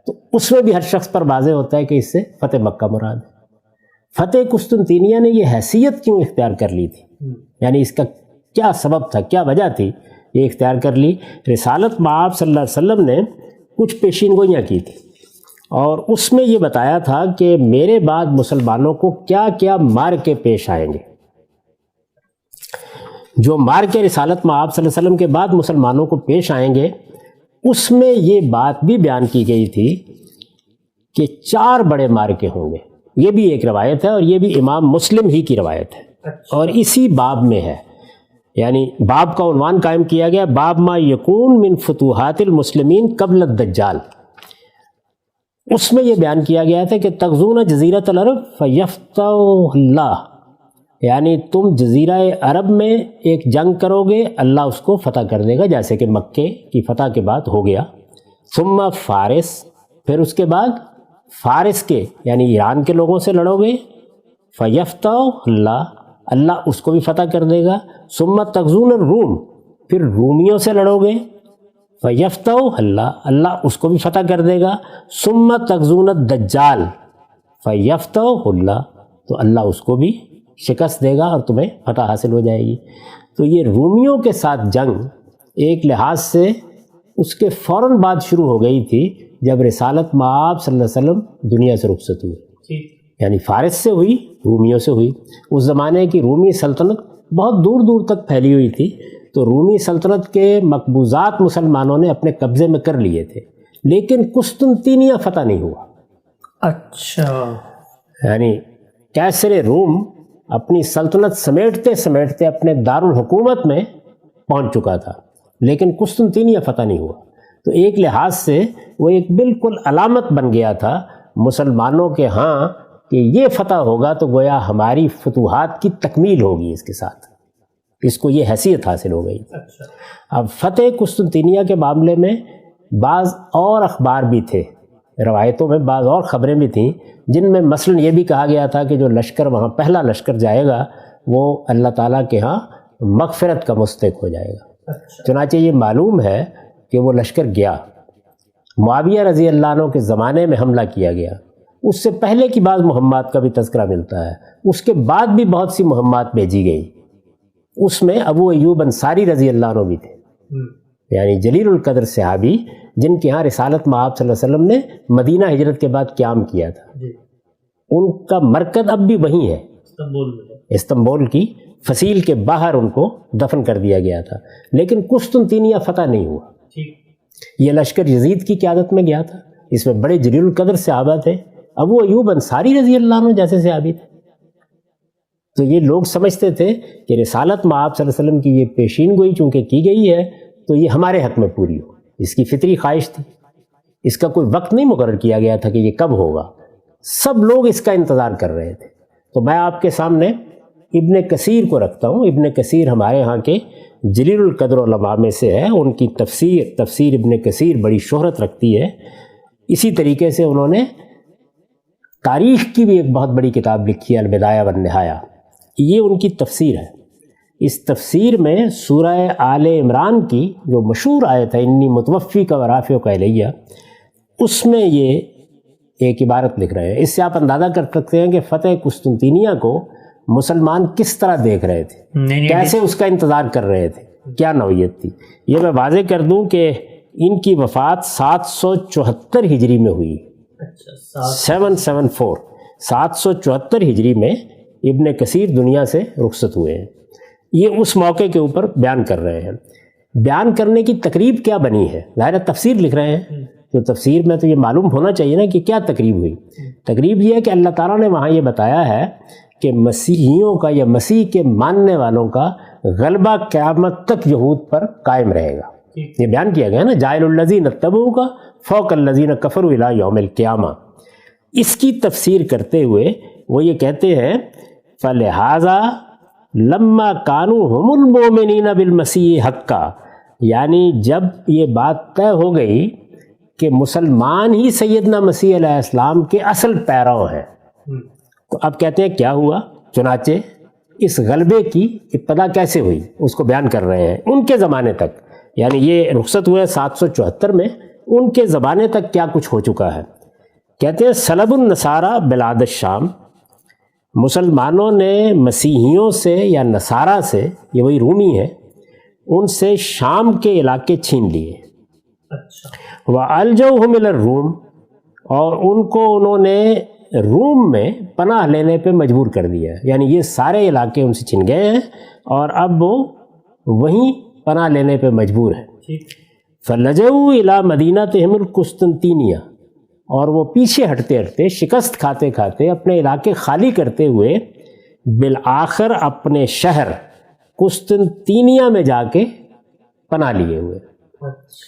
تو اس میں بھی ہر شخص پر واضح ہوتا ہے کہ اس سے فتح مکہ مراد ہے۔ فتح قسطنطینیہ نے یہ حیثیت کیوں اختیار کر لی تھی، یعنی اس کا کیا سبب تھا، کیا وجہ تھی یہ اختیار کر لی؟ رسالت مآب صلی اللہ علیہ وسلم نے کچھ پیشین گوئیاں کی تھی اور اس میں یہ بتایا تھا کہ میرے بعد مسلمانوں کو کیا کیا مارکے پیش آئیں گے۔ جو مارکے رسالت مآب صلی اللہ علیہ وسلم کے بعد مسلمانوں کو پیش آئیں گے، اس میں یہ بات بھی بیان کی گئی تھی کہ 4 بڑے مارکے ہوں گے۔ یہ بھی ایک روایت ہے اور یہ بھی امام مسلم ہی کی روایت ہے اور اسی باب میں ہے، یعنی باب کا عنوان قائم کیا گیا باب ما یکون من فتوحات المسلمین قبل الدجال۔ اس میں یہ بیان کیا گیا تھا کہ تغزون جزیرۃ العرب فیفتح اللہ، یعنی تم جزیرہ عرب میں ایک جنگ کرو گے، اللہ اس کو فتح کر دے گا، جیسے کہ مکے کی فتح کے بعد ہو گیا۔ ثم فارس، پھر اس کے بعد فارس کے یعنی ایران کے لوگوں سے لڑو گے، فیفتح اللہ، اللہ اس کو بھی فتح کر دے گا۔ ثم تغزون الروم، پھر رومیوں سے لڑو گے، فیفتح اللہ، اللہ اس کو بھی فتح کر دے گا۔ ثم تغزون الدجال، فیفتح اللہ، تو اللہ اس کو بھی شکست دے گا اور تمہیں فتح حاصل ہو جائے گی۔ تو یہ رومیوں کے ساتھ جنگ ایک لحاظ سے اس کے فوراً بعد شروع ہو گئی تھی جب رسالت مآب صلی اللہ علیہ وسلم دنیا سے رخصت ہوئی، یعنی فارس سے ہوئی، رومیوں سے ہوئی۔ اس زمانے کی رومی سلطنت بہت دور دور تک پھیلی ہوئی تھی، تو رومی سلطنت کے مقبوضات مسلمانوں نے اپنے قبضے میں کر لیے تھے، لیکن قسطنطینیہ فتح نہیں ہوا۔ اچھا، یعنی کیسر روم اپنی سلطنت سمیٹتے سمیٹتے اپنے دارالحکومت میں پہنچ چکا تھا، لیکن قسطنطینیہ فتح نہیں ہوا۔ تو ایک لحاظ سے وہ ایک بالکل علامت بن گیا تھا مسلمانوں کے ہاں کہ یہ فتح ہوگا تو گویا ہماری فتوحات کی تکمیل ہوگی، اس کے ساتھ اس کو یہ حیثیت حاصل ہو گئی۔ اب فتح قسطنطینیہ کے معاملے میں بعض اور اخبار بھی تھے، روایتوں میں بعض اور خبریں بھی تھیں جن میں مثلاً یہ بھی کہا گیا تھا کہ جو لشکر وہاں پہلا لشکر جائے گا وہ اللہ تعالیٰ کے ہاں مغفرت کا مستحق ہو جائے گا۔ چنانچہ یہ معلوم ہے کہ وہ لشکر گیا، معاویہ رضی اللہ عنہ کے زمانے میں حملہ کیا گیا، اس سے پہلے کی بعض مہمات کا بھی تذکرہ ملتا ہے، اس کے بعد بھی بہت سی مہمات بھیجی گئی، اس میں ابو ایوب انصاری رضی اللہ عنہ بھی تھے، یعنی جلیل القدر صحابی جن کے ہاں رسالت مآب صلی اللہ علیہ وسلم نے مدینہ ہجرت کے بعد قیام کیا تھا۔ ان کا مرکز اب بھی وہیں ہے، استنبول کی فصیل کے باہر ان کو دفن کر دیا گیا تھا، لیکن قسطنطینیہ فتح نہیں ہوا۔ یہ لشکر یزید کی قیادت میں گیا تھا، اس میں بڑے جلیل القدر صحابہ تھے، ابو ایوب انصاری رضی اللہ عنہ جیسے صحابی تھے۔ تو یہ لوگ سمجھتے تھے کہ رسالت مآب صلی اللہ علیہ وسلم کی یہ پیشین گوئی چونکہ کی گئی ہے تو یہ ہمارے حق میں پوری ہو، اس کی فطری خواہش تھی، اس کا کوئی وقت نہیں مقرر کیا گیا تھا کہ یہ کب ہوگا، سب لوگ اس کا انتظار کر رہے تھے۔ تو میں آپ کے سامنے ابن کثیر کو رکھتا ہوں۔ ابن کثیر ہمارے ہاں کے جلیل القدر علماء میں سے ہے، ان کی تفسیر ابن کثیر بڑی شہرت رکھتی ہے۔ اسی طریقے سے انہوں نے تاریخ کی بھی ایک بہت بڑی کتاب لکھی ہے، البدایہ والنہایہ، یہ ان کی تفسیر ہے۔ اس تفسیر میں سورہ آل عمران کی جو مشہور آیت ہے انی متوفی کا ورافعک الیہ، اس میں یہ ایک عبارت لکھ رہے ہیں۔ اس سے آپ اندازہ کر سکتے ہیں کہ فتح قسطنطینیہ کو مسلمان کس طرح دیکھ رہے تھے، کیسے اس کا انتظار کر رہے تھے، کیا نوعیت تھی۔ یہ میں واضح کر دوں کہ ان کی وفات 774 ہجری میں ہوئی، 774 ہجری میں ابن کثیر دنیا سے رخصت ہوئے ہیں۔ یہ اس موقع کے اوپر بیان کر رہے ہیں۔ بیان کرنے کی تقریب کیا بنی ہے، ظاہر تفسیر لکھ رہے ہیں تو تفسیر میں تو یہ معلوم ہونا چاہیے نا کہ کیا تقریب ہوئی۔ تقریب یہ ہے کہ اللہ تعالیٰ نے وہاں یہ بتایا ہے کہ مسیحیوں کا یا مسیح کے ماننے والوں کا غلبہ قیامت تک یہود پر قائم رہے گا. یہ بیان کیا گیا نا، جائل الذین اتبعوک فوق الذین کفروا الی یوم القیامہ. اس کی تفسیر کرتے ہوئے وہ یہ کہتے ہیں فلہذا لما کانوا ہم المؤمنین بالمسیح حقا، یعنی جب یہ بات طے ہو گئی کہ مسلمان ہی سیدنا مسیح علیہ السلام کے اصل پیرو ہیں، تو اب کہتے ہیں کیا ہوا. چنانچہ اس غلبے کی ابتدا کیسے ہوئی اس کو بیان کر رہے ہیں. ان کے زمانے تک، یعنی یہ رخصت ہوئے 774 میں، ان کے زمانے تک کیا کچھ ہو چکا ہے. کہتے ہیں سلب النصارہ بلاد الشام، مسلمانوں نے مسیحیوں سے یا نصارہ سے، یہ وہی رومی ہے، ان سے شام کے علاقے چھین لیے. وَأَلْجَوْهُمْ إِلَى الروم، اور ان کو انہوں نے روم میں پناہ لینے پہ مجبور کر دیا. یعنی یہ سارے علاقے ان سے چھن گئے ہیں اور اب وہ وہیں پناہ لینے پہ مجبور ہیں. فَلَجَوْا إِلَى مَدِينَتِهِمُ الْقُسْطُنطِینیہ، اور وہ پیچھے ہٹتے ہٹتے، شکست کھاتے کھاتے، اپنے علاقے خالی کرتے ہوئے بالآخر اپنے شہر قسطنطینیہ میں جا کے پناہ لیے ہوئے.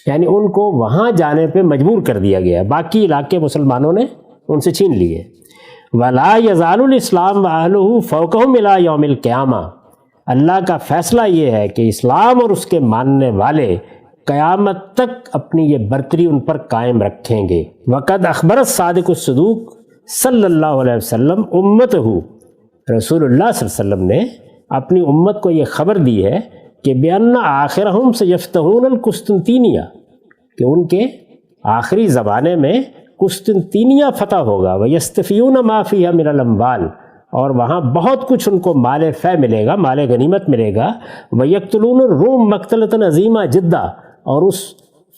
یعنی ان کو وہاں جانے پہ مجبور کر دیا گیا، باقی علاقے مسلمانوں نے ان سے چھین لیے. وَلَا يَزَالُ الْإِسْلَامُ وَأَهْلُهُ فَوْقَهُمْ إِلَى يَوْمِ الْقِيَامَةِ، اللہ کا فیصلہ یہ ہے کہ اسلام اور اس کے ماننے والے قیامت تک اپنی یہ برتری ان پر قائم رکھیں گے. وقد اخبر الصادق الصدوق صلی اللہ علیہ وسلم امتہ، رسول اللہ صلی اللہ علیہ وسلم نے اپنی امت کو یہ خبر دی ہے کہ بأن آخرہم سیفتحون القسطنطینیہ، کہ ان کے آخری زمانے میں قسطنطینیہ فتح ہوگا. ویستفیون ما فیہا من الاموال، اور وہاں بہت کچھ ان کو مال فے ملے گا، مال غنیمت ملے گا. ویقتلون الروم مقتلۃ عظیمہ جدہ، اور اس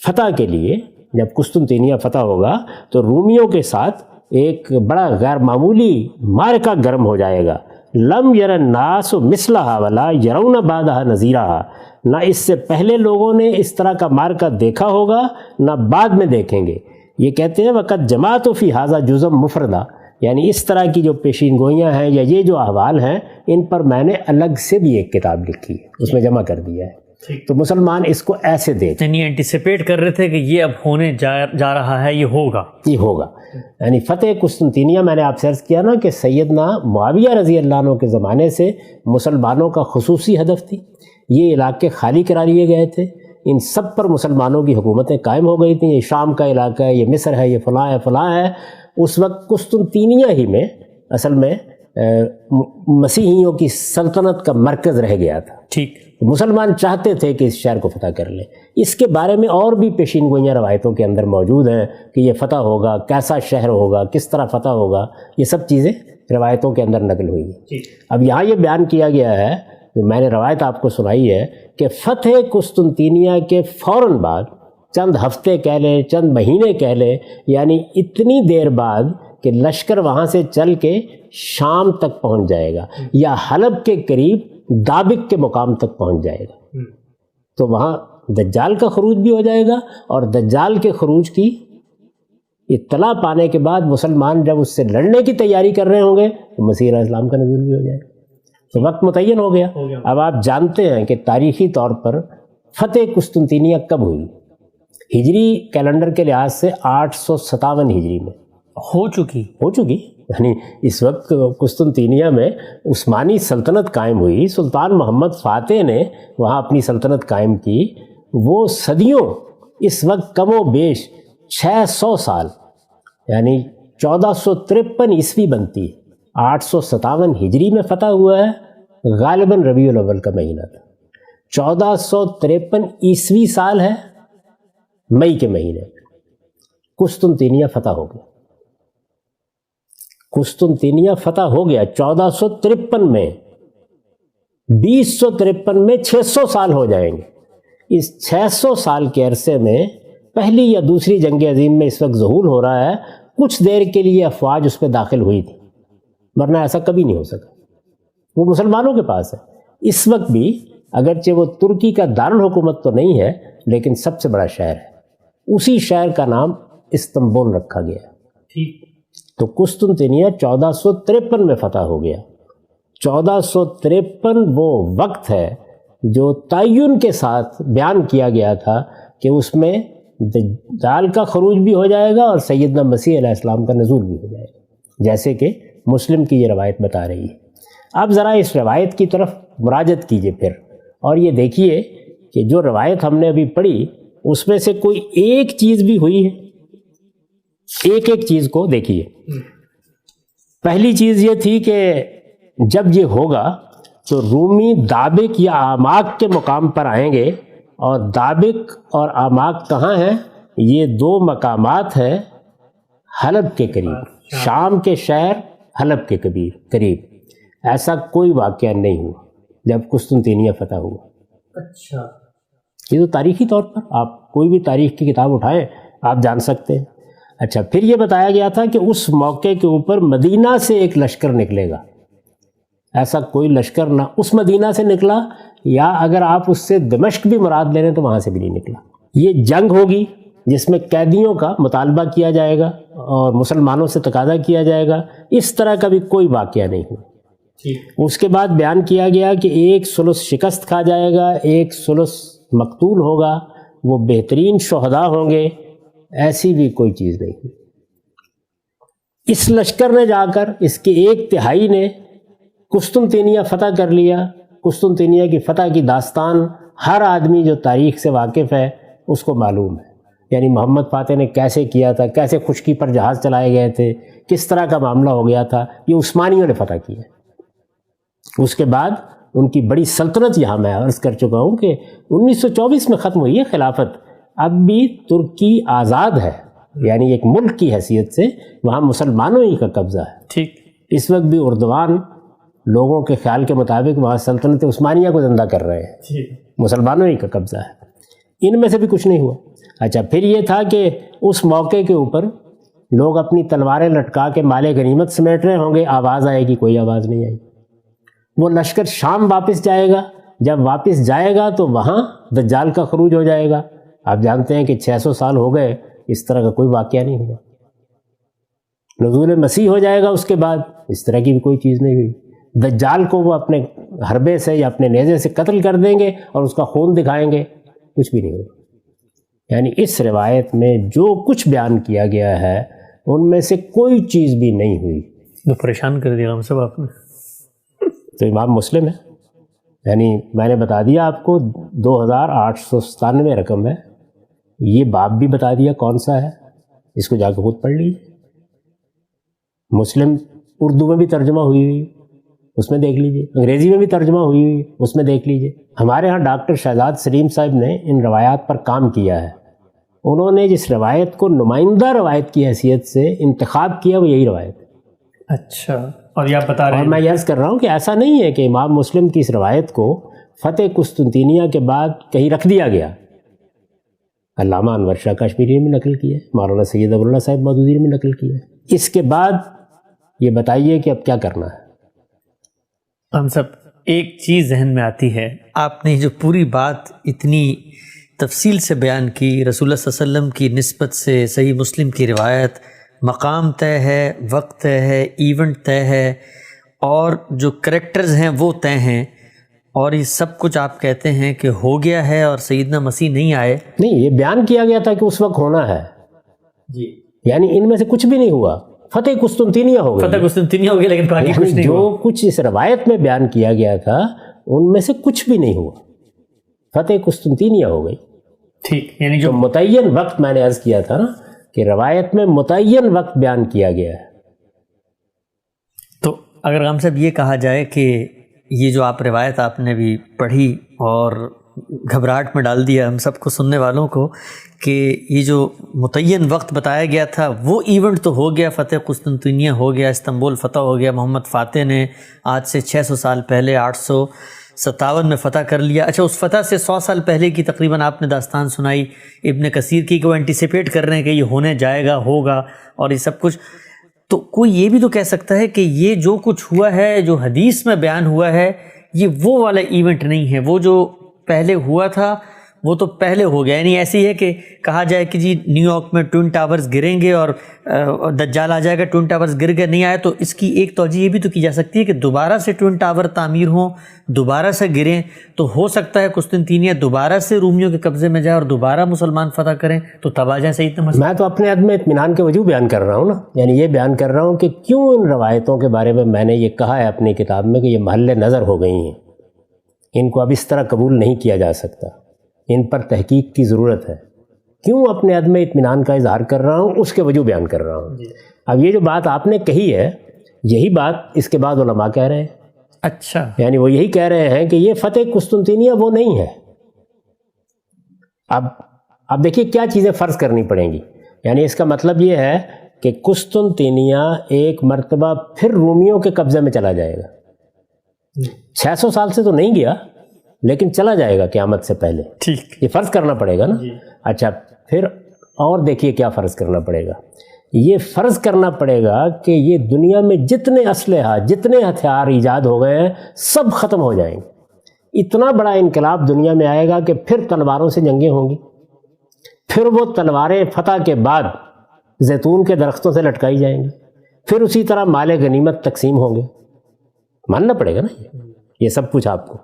فتح کے لیے جب قسطنطینیہ فتح ہوگا تو رومیوں کے ساتھ ایک بڑا غیر معمولی معرکہ گرم ہو جائے گا. لم یر الناس مثلہا ولا یرون بعدہا نظیرہا، نہ اس سے پہلے لوگوں نے اس طرح کا معرکہ دیکھا ہوگا نہ بعد میں دیکھیں گے. یہ کہتے ہیں وقت جماعت فی ھذا جزم مفردہ، یعنی اس طرح کی جو پیشین گوئیاں ہیں یا یہ جو احوال ہیں، ان پر میں نے الگ سے بھی ایک کتاب لکھی ہے، اس میں جمع کر دیا ہے. تو مسلمان اس کو ایسے دیکھ، یعنی اینٹیسپیٹ کر رہے تھے کہ یہ اب ہونے جا رہا ہے، یہ ہوگا. یعنی فتح قسطنطینیہ میں نے آپ سے عرض کیا نا کہ سیدنا معاویہ رضی اللہ عنہ کے زمانے سے مسلمانوں کا خصوصی ہدف تھی. یہ علاقے خالی کرا لیے گئے تھے، ان سب پر مسلمانوں کی حکومتیں قائم ہو گئی تھیں. یہ شام کا علاقہ ہے، یہ مصر ہے، یہ فلاں ہے فلاں ہے. اس وقت قسطنطینیہ ہی میں اصل میں مسیحیوں کی سلطنت کا مرکز رہ گیا تھا. ٹھیک، مسلمان چاہتے تھے کہ اس شہر کو فتح کر لیں. اس کے بارے میں اور بھی پیشین گوئیاں روایتوں کے اندر موجود ہیں کہ یہ فتح ہوگا، کیسا شہر ہوگا، کس طرح فتح ہوگا، یہ سب چیزیں روایتوں کے اندر نقل ہوئی ہیں. اب یہاں یہ بیان کیا گیا ہے، میں نے روایت آپ کو سنائی ہے کہ فتح قسطنطینیہ کے فوراً بعد، چند ہفتے کہہ لیں، چند مہینے کہہ لیں، یعنی اتنی دیر بعد کہ لشکر وہاں سے چل کے شام تک پہنچ جائے گا یا حلب کے قریب دابق کے مقام تک پہنچ جائے گا. تو وہاں دجال کا خروج بھی ہو جائے گا، اور دجال کے خروج کی اطلاع پانے کے بعد مسلمان جب اس سے لڑنے کی تیاری کر رہے ہوں گے تو مسیح علیہ السلام کا نزول بھی ہو جائے گا. تو وقت متعین ہو گیا. اب آپ جانتے ہیں کہ تاریخی طور پر فتح قسطنطینیہ کب ہوئی؟ ہجری کیلنڈر کے لحاظ سے 857 ہجری میں ہو چکی. یعنی اس وقت قسطنطینیہ میں عثمانی سلطنت قائم ہوئی. سلطان محمد فاتح نے وہاں اپنی سلطنت قائم کی. وہ صدیوں، اس وقت کم و بیش 600 سال، یعنی 1453 عیسوی بنتی ہے. 857 ہجری میں فتح ہوا ہے، غالباً ربیع الاول کا مہینہ تھا. 1453 عیسوی سال ہے، مئی کے مہینے قسطنطینیہ فتح ہو گیا. قسطنطینیہ فتح ہو گیا 1453 میں. 2053 میں 600 سال ہو جائیں گے. اس 600 سال کے عرصے میں پہلی یا دوسری جنگ عظیم میں اس وقت ظہور ہو رہا ہے. کچھ دیر کے لیے افواج اس پہ داخل ہوئی تھی، ورنہ ایسا کبھی نہیں ہو سکا. وہ مسلمانوں کے پاس ہے اس وقت بھی، اگرچہ وہ ترکی کا دارالحکومت تو نہیں ہے لیکن سب سے بڑا شہر ہے. اسی شہر کا نام استنبول رکھا گیا. تو قسطنطینیہ 1453 میں فتح ہو گیا. 1453 وہ وقت ہے جو تعین کے ساتھ بیان کیا گیا تھا کہ اس میں دجال کا خروج بھی ہو جائے گا اور سیدنا مسیح علیہ السلام کا نزول بھی ہو جائے گا، جیسے کہ مسلم کی یہ روایت بتا رہی ہے۔ اب ذرا اس روایت کی طرف مراجعت کیجئے پھر، اور یہ دیکھیے کہ جو روایت ہم نے ابھی پڑھی اس میں سے کوئی ایک چیز بھی ہوئی ہے؟ ایک ایک چیز کو دیکھیے۔ پہلی چیز یہ تھی کہ جب یہ ہوگا تو رومی دابق یا آماک کے مقام پر آئیں گے، اور دابق اور آماک کہاں ہیں؟ یہ دو مقامات ہیں حلب کے قریب، شام کے شہر حلب کے قریب۔ ایسا کوئی واقعہ نہیں ہوا جب قسطنطینیہ فتح ہوا۔ اچھا، یہ تو تاریخی طور پر آپ کوئی بھی تاریخ کی کتاب اٹھائیں آپ جان سکتے ہیں۔ اچھا، پھر یہ بتایا گیا تھا کہ اس موقع کے اوپر مدینہ سے ایک لشکر نکلے گا۔ ایسا کوئی لشکر نہ اس مدینہ سے نکلا، یا اگر آپ اس سے دمشق بھی مراد لے لیں تو وہاں سے بھی نہیں نکلا۔ یہ جنگ ہوگی جس میں قیدیوں کا مطالبہ کیا جائے گا اور مسلمانوں سے تقاضا کیا جائے گا۔ اس طرح کا بھی کوئی واقعہ نہیں ہوا۔ اس کے بعد بیان کیا گیا کہ ایک ثلث شکست کھا جائے گا، ایک ثلث مقتول ہوگا، وہ بہترین شہداء ہوں گے۔ ایسی بھی کوئی چیز نہیں ہوئی۔ اس لشکر نے جا کر اس کے 1/3 نے قسطنطینیہ فتح کر لیا۔ قسطنطینیہ کی فتح کی داستان ہر آدمی جو تاریخ سے واقف ہے اس کو معلوم ہے، یعنی محمد فاتح نے کیسے کیا تھا، کیسے خشکی پر جہاز چلائے گئے تھے، کس طرح کا معاملہ ہو گیا تھا۔ یہ عثمانیوں نے فتح کیا۔ اس کے بعد ان کی بڑی سلطنت، یہاں میں عرض کر چکا ہوں کہ 1924 میں ختم ہوئی ہے خلافت۔ اب بھی ترکی آزاد ہے، یعنی ایک ملک کی حیثیت سے وہاں مسلمانوں ہی کا قبضہ ہے۔ ٹھیک، اس وقت بھی اردوان لوگوں کے خیال کے مطابق وہاں سلطنت عثمانیہ کو زندہ کر رہے ہیں، مسلمانوں ہی کا قبضہ ہے۔ ان میں سے بھی کچھ نہیں ہوا۔ اچھا، پھر یہ تھا کہ اس موقع کے اوپر لوگ اپنی تلواریں لٹکا کے مال غنیمت سمیٹ رہے ہوں گے، آواز آئے گی، کوئی آواز نہیں آئی۔ وہ لشکر شام واپس جائے گا، جب واپس جائے گا تو وہاں دجال کا خروج ہو جائے گا۔ آپ جانتے ہیں کہ 600 سال ہو گئے، اس طرح کا کوئی واقعہ نہیں ہوا۔ نزول مسیح ہو جائے گا، اس کے بعد اس طرح کی بھی کوئی چیز نہیں ہوئی۔ دجال کو وہ اپنے حربے سے یا اپنے نیزے سے قتل کر دیں گے اور اس کا خون دکھائیں گے، کچھ بھی نہیں ہوگا۔ یعنی اس روایت میں جو کچھ بیان کیا گیا ہے ان میں سے کوئی چیز بھی نہیں ہوئی۔ تو پریشان کر دیا ہم سب آپ نے۔ تو امام مسلم ہے، یعنی میں نے بتا دیا آپ کو 2897 رقم ہے، یہ باب بھی بتا دیا کون سا ہے، اس کو جا کے خود پڑھ لیجیے۔ مسلم اردو میں بھی ترجمہ ہوئی ہوئی، اس میں دیکھ لیجیے، انگریزی میں بھی ترجمہ ہوئی ہوئی، اس میں دیکھ لیجیے۔ ہمارے ہاں ڈاکٹر شہزاد سلیم صاحب نے ان روایات پر کام کیا ہے۔ انہوں نے جس روایت کو نمائندہ روایت کی حیثیت سے انتخاب کیا وہ یہی روایت ہے۔ اچھا، اور یہ آپ بتا رہے ہیں، اور میں عرض کر رہا ہوں کہ ایسا نہیں ہے کہ امام مسلم کی اس روایت کو فتح قسطنطینیہ کے بعد کہیں رکھ دیا گیا۔ علامہ انور شاہ کشمیری نے بھی نقل کیا ہے، مولانا سید ابو اللہ صاحب مودودی نے بھی نقل کیا ہے۔ اس کے بعد یہ بتائیے کہ اب کیا کرنا ہے۔ ہم سب ایک چیز ذہن میں آتی ہے، آپ نے جو پوری بات اتنی تفصیل سے بیان کی، رسول اللہ صلی اللہ علیہ وسلم کی نسبت سے صحیح مسلم کی روایت، مقام طے ہے، وقت طے ہے، ایونٹ طے ہے، اور جو کریکٹرز ہیں وہ طے ہیں، اور یہ سب کچھ آپ کہتے ہیں کہ ہو گیا ہے اور سیدنا مسیح نہیں آئے۔ نہیں، یہ بیان کیا گیا تھا کہ اس وقت ہونا ہے، جی، یعنی ان میں سے کچھ بھی نہیں ہوا۔ فتح قسطنطینیہ ہو گئی، فتح قسطنطینیہ ہو گیا، لیکن باقی کچھ نہیں ہوا۔ جو کچھ اس روایت میں بیان کیا گیا تھا ان میں سے کچھ بھی نہیں ہوا، فتح قسطنطینیہ ہو گئی۔ ٹھیک، یعنی جو متعین وقت میں نے عرض کیا تھا نا کہ روایت میں متعین وقت بیان کیا گیا ہے۔ تو اگر ہم صاحب یہ کہا جائے کہ یہ جو آپ روایت آپ نے بھی پڑھی اور گھبراہٹ میں ڈال دیا ہم سب کو، سننے والوں کو، کہ یہ جو متعین وقت بتایا گیا تھا وہ ایونٹ تو ہو گیا، فتح قسطنطینیہ ہو گیا، استنبول فتح ہو گیا، محمد فاتح نے آج سے 600 سال پہلے 857 میں فتح کر لیا۔ اچھا، اس فتح سے 100 سال پہلے کی تقریباً آپ نے داستان سنائی ابن کثیر کی، کہ وہ اینٹیسپیٹ کر رہے ہیں کہ یہ ہونے جائے گا، ہوگا، اور یہ سب کچھ۔ تو کوئی یہ بھی تو کہہ سکتا ہے کہ یہ جو کچھ ہوا ہے، جو حدیث میں بیان ہوا ہے، یہ وہ والا ایونٹ نہیں ہے، وہ جو پہلے ہوا تھا وہ تو پہلے ہو گیا. یعنی ایسی ہے کہ کہا جائے کہ جی نیو یارک میں ٹوئن ٹاورز گریں گے اور دجال آ جائے گا, ٹوئن ٹاورز گر گئے نہیں آئے, تو اس کی ایک توجہ یہ بھی تو کی جا سکتی ہے کہ دوبارہ سے ٹوئن ٹاور تعمیر ہوں, دوبارہ سے گریں, تو ہو سکتا ہے قسطنطینیہ دوبارہ سے رومیوں کے قبضے میں جائے اور دوبارہ مسلمان فتح کریں, تو تب آ جائیں سیدنا مسیح. میں تو اپنے عدم اطمینان کے وجہ بیان کر رہا ہوں نا, یعنی یہ بیان کر رہا ہوں کہ کیوں ان روایتوں کے بارے میں نے یہ کہا ہے اپنی کتاب میں کہ یہ محل نظر ہو گئی ہیں, ان کو اب اس طرح قبول نہیں کیا جا سکتا, ان پر تحقیق کی ضرورت ہے. کیوں اپنے عدم اطمینان کا اظہار کر رہا ہوں, اس کے وجہ بیان کر رہا ہوں. اب یہ جو بات آپ نے کہی ہے, یہی بات اس کے بعد علماء کہہ رہے ہیں. اچھا, یعنی وہ یہی کہہ رہے ہیں کہ یہ فتح قسطنطینیہ وہ نہیں ہے. اب دیکھیے کیا چیزیں فرض کرنی پڑیں گی. یعنی اس کا مطلب یہ ہے کہ قسطنطینیہ ایک مرتبہ پھر رومیوں کے قبضے میں چلا جائے گا. 600 سال سے تو نہیں گیا, لیکن چلا جائے گا قیامت سے پہلے. ٹھیک, یہ فرض کرنا پڑے گا نا. اچھا, پھر اور دیکھیے کیا فرض کرنا پڑے گا. یہ فرض کرنا پڑے گا کہ یہ دنیا میں جتنے اسلحہ, جتنے ہتھیار ایجاد ہو گئے ہیں, سب ختم ہو جائیں گے. اتنا بڑا انقلاب دنیا میں آئے گا کہ پھر تلواروں سے جنگیں ہوں گی. پھر وہ تلواریں فتح کے بعد زیتون کے درختوں سے لٹکائی جائیں گی. پھر اسی طرح مال غنیمت تقسیم ہوں گے. ماننا پڑے گا نا یہ سب کچھ آپ کو,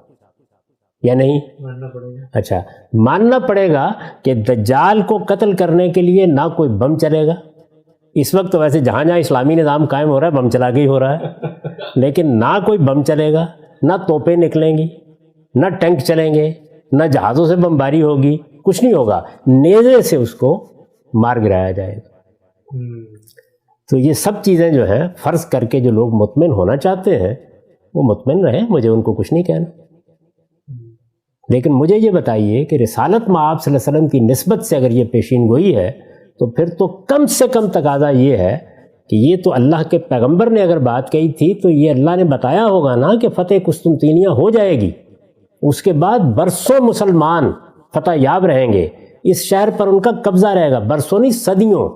یا نہیں ماننا پڑے گا. اچھا, ماننا پڑے گا کہ دجال کو قتل کرنے کے لیے نہ کوئی بم چلے گا. اس وقت تو ویسے جہاں جہاں اسلامی نظام قائم ہو رہا ہے بم چلا کے ہی ہو رہا ہے, لیکن نہ کوئی بم چلے گا, نہ توپیں نکلیں گی, نہ ٹینک چلیں گے, نہ جہازوں سے بمباری ہوگی, کچھ نہیں ہوگا. نیزے سے اس کو مار گرایا جائے گا. تو یہ سب چیزیں جو ہیں فرض کر کے جو لوگ مطمئن ہونا چاہتے ہیں وہ مطمئن رہیں, مجھے ان کو کچھ نہیں کہنا. لیکن مجھے یہ بتائیے کہ رسالت مآب صلی اللہ علیہ وسلم کی نسبت سے اگر یہ پیشین گوئی ہے تو پھر تو کم سے کم تقاضا یہ ہے کہ یہ تو اللہ کے پیغمبر نے اگر بات کہی تھی تو یہ اللہ نے بتایا ہوگا نا کہ فتح قسطنطینیہ ہو جائے گی. اس کے بعد برسوں مسلمان فتح یاب رہیں گے, اس شہر پر ان کا قبضہ رہے گا. برسوں نہیں, صدیوں.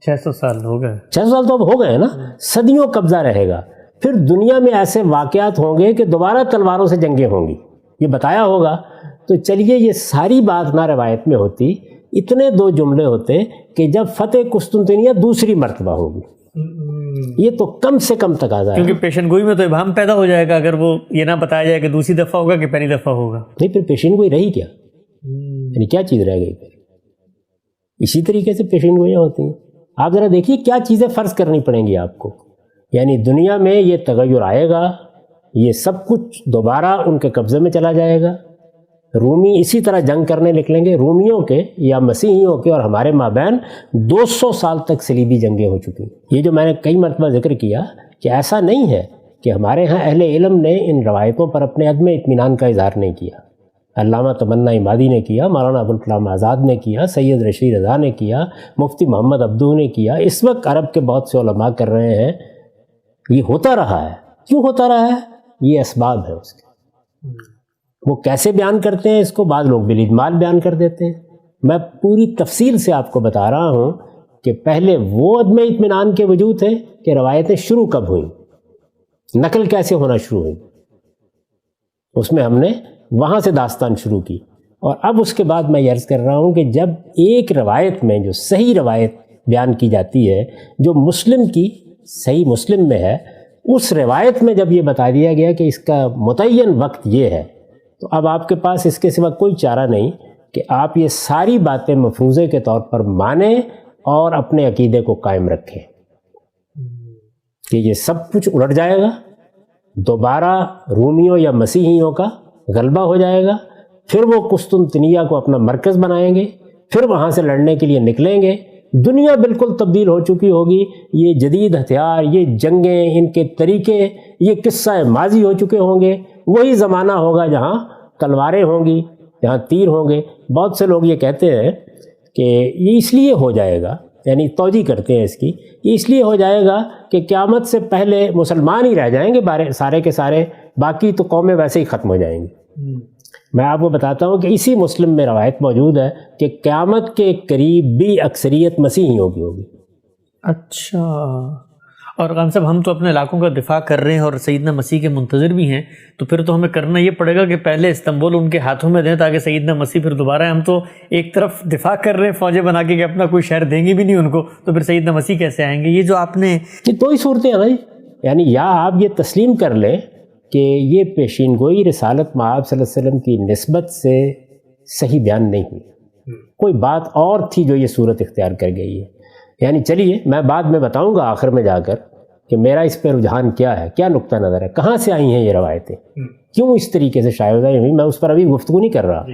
600 سال ہو گئے. 600 سال تو اب ہو گئے نا, صدیوں قبضہ رہے گا. پھر دنیا میں ایسے واقعات ہوں گے کہ دوبارہ تلواروں سے جنگیں ہوں گی, یہ بتایا ہوگا. تو چلیے یہ ساری بات نہ روایت میں ہوتی, اتنے 2 جملے ہوتے کہ جب فتح قسطنطینیہ دوسری مرتبہ ہوگی. یہ تو کم سے کم تقاضا ہے, کیونکہ پیشن گوئی میں تو ابہام پیدا ہو جائے گا اگر وہ یہ نہ بتایا جائے کہ دوسری دفعہ ہوگا کہ پہلی دفعہ ہوگا. نہیں, پھر پیشین گوئی رہی کیا, یعنی کیا چیز رہ گئی پھر. اسی طریقے سے پیشین گوئیاں ہوتی ہیں. آپ ذرا دیکھیے کیا چیزیں فرض کرنی پڑیں گی آپ کو. یعنی دنیا میں یہ تغیر آئے گا, یہ سب کچھ دوبارہ ان کے قبضے میں چلا جائے گا. رومی اسی طرح جنگ کرنے نکلیں گے. رومیوں کے یا مسیحیوں کے اور ہمارے مابین 200 سال تک صلیبی جنگیں ہو چکی. یہ جو میں نے کئی مرتبہ ذکر کیا کہ ایسا نہیں ہے کہ ہمارے ہاں اہل علم نے ان روایتوں پر اپنے عدم اطمینان کا اظہار نہیں کیا. علامہ تمنا عمادی نے کیا, مولانا ابوالکلام آزاد نے کیا, سید رشید رضا نے کیا, مفتی محمد عبدو نے کیا. اس وقت عرب کے بہت سے علماء کر رہے ہیں. یہ ہوتا رہا ہے. کیوں ہوتا رہا ہے؟ یہ اسباب ہے اس کے. وہ کیسے بیان کرتے ہیں اس کو, بعض لوگ بالاجمال بیان کر دیتے ہیں. میں پوری تفصیل سے آپ کو بتا رہا ہوں کہ پہلے وہ عدم اطمینان کے وجود تھے کہ روایتیں شروع کب ہوئیں, نقل کیسے ہونا شروع ہوئی. اس میں ہم نے وہاں سے داستان شروع کی. اور اب اس کے بعد میں یہ عرض کر رہا ہوں کہ جب ایک روایت میں جو صحیح روایت بیان کی جاتی ہے, جو مسلم کی صحیح مسلم میں ہے, اس روایت میں جب یہ بتا دیا گیا کہ اس کا متعین وقت یہ ہے, تو اب آپ کے پاس اس کے سوا کوئی چارہ نہیں کہ آپ یہ ساری باتیں مفروضے کے طور پر مانیں اور اپنے عقیدے کو قائم رکھیں کہ یہ سب کچھ الٹ جائے گا, دوبارہ رومیوں یا مسیحیوں کا غلبہ ہو جائے گا. پھر وہ قسطنطنیہ کو اپنا مرکز بنائیں گے, پھر وہاں سے لڑنے کے لیے نکلیں گے. دنیا بالکل تبدیل ہو چکی ہوگی. یہ جدید ہتھیار, یہ جنگیں, ان کے طریقے, یہ قصہ ماضی ہو چکے ہوں گے. وہی زمانہ ہوگا جہاں تلواریں ہوں گی, جہاں تیر ہوں گے. بہت سے لوگ یہ کہتے ہیں کہ یہ اس لیے ہو جائے گا, یعنی توجہ کرتے ہیں اس کی, یہ اس لیے ہو جائے گا کہ قیامت سے پہلے مسلمان ہی رہ جائیں گے سارے کے سارے, باقی تو قومیں ویسے ہی ختم ہو جائیں گی. میں آپ کو بتاتا ہوں کہ اسی مسلم میں روایت موجود ہے کہ قیامت کے قریب بھی اکثریت مسیحیوں کی ہوگی. اچھا, اور غام صاحب ہم تو اپنے علاقوں کا دفاع کر رہے ہیں اور سیدنا مسیح کے منتظر بھی ہیں، تو پھر تو ہمیں کرنا یہ پڑے گا کہ پہلے استنبول ان کے ہاتھوں میں دیں تاکہ سیدنا مسیح پھر دوبارہ، ہم تو ایک طرف دفاع کر رہے ہیں فوجیں بنا کے کہ اپنا کوئی شہر دیں گے بھی نہیں ان کو، تو پھر سیدنا مسیح کیسے آئیں گے؟ یہ جو آپ نے دو ہی صورتیں ہیں بھائی، یعنی یا آپ یہ تسلیم کر لیں کہ یہ پیشین گوئی رسالت مآب صلی اللہ علیہ وسلم کی نسبت سے صحیح بیان نہیں ہوئی، کوئی بات اور تھی جو یہ صورت اختیار کر گئی ہے. یعنی چلیے میں بعد میں بتاؤں گا آخر میں جا کر کہ میرا اس پہ رجحان کیا ہے، کیا نقطہ نظر ہے، کہاں سے آئی ہیں یہ روایتیں، کیوں اس طریقے سے شائع ہوئی ہوئی، میں اس پر ابھی گفتگو نہیں کر رہا.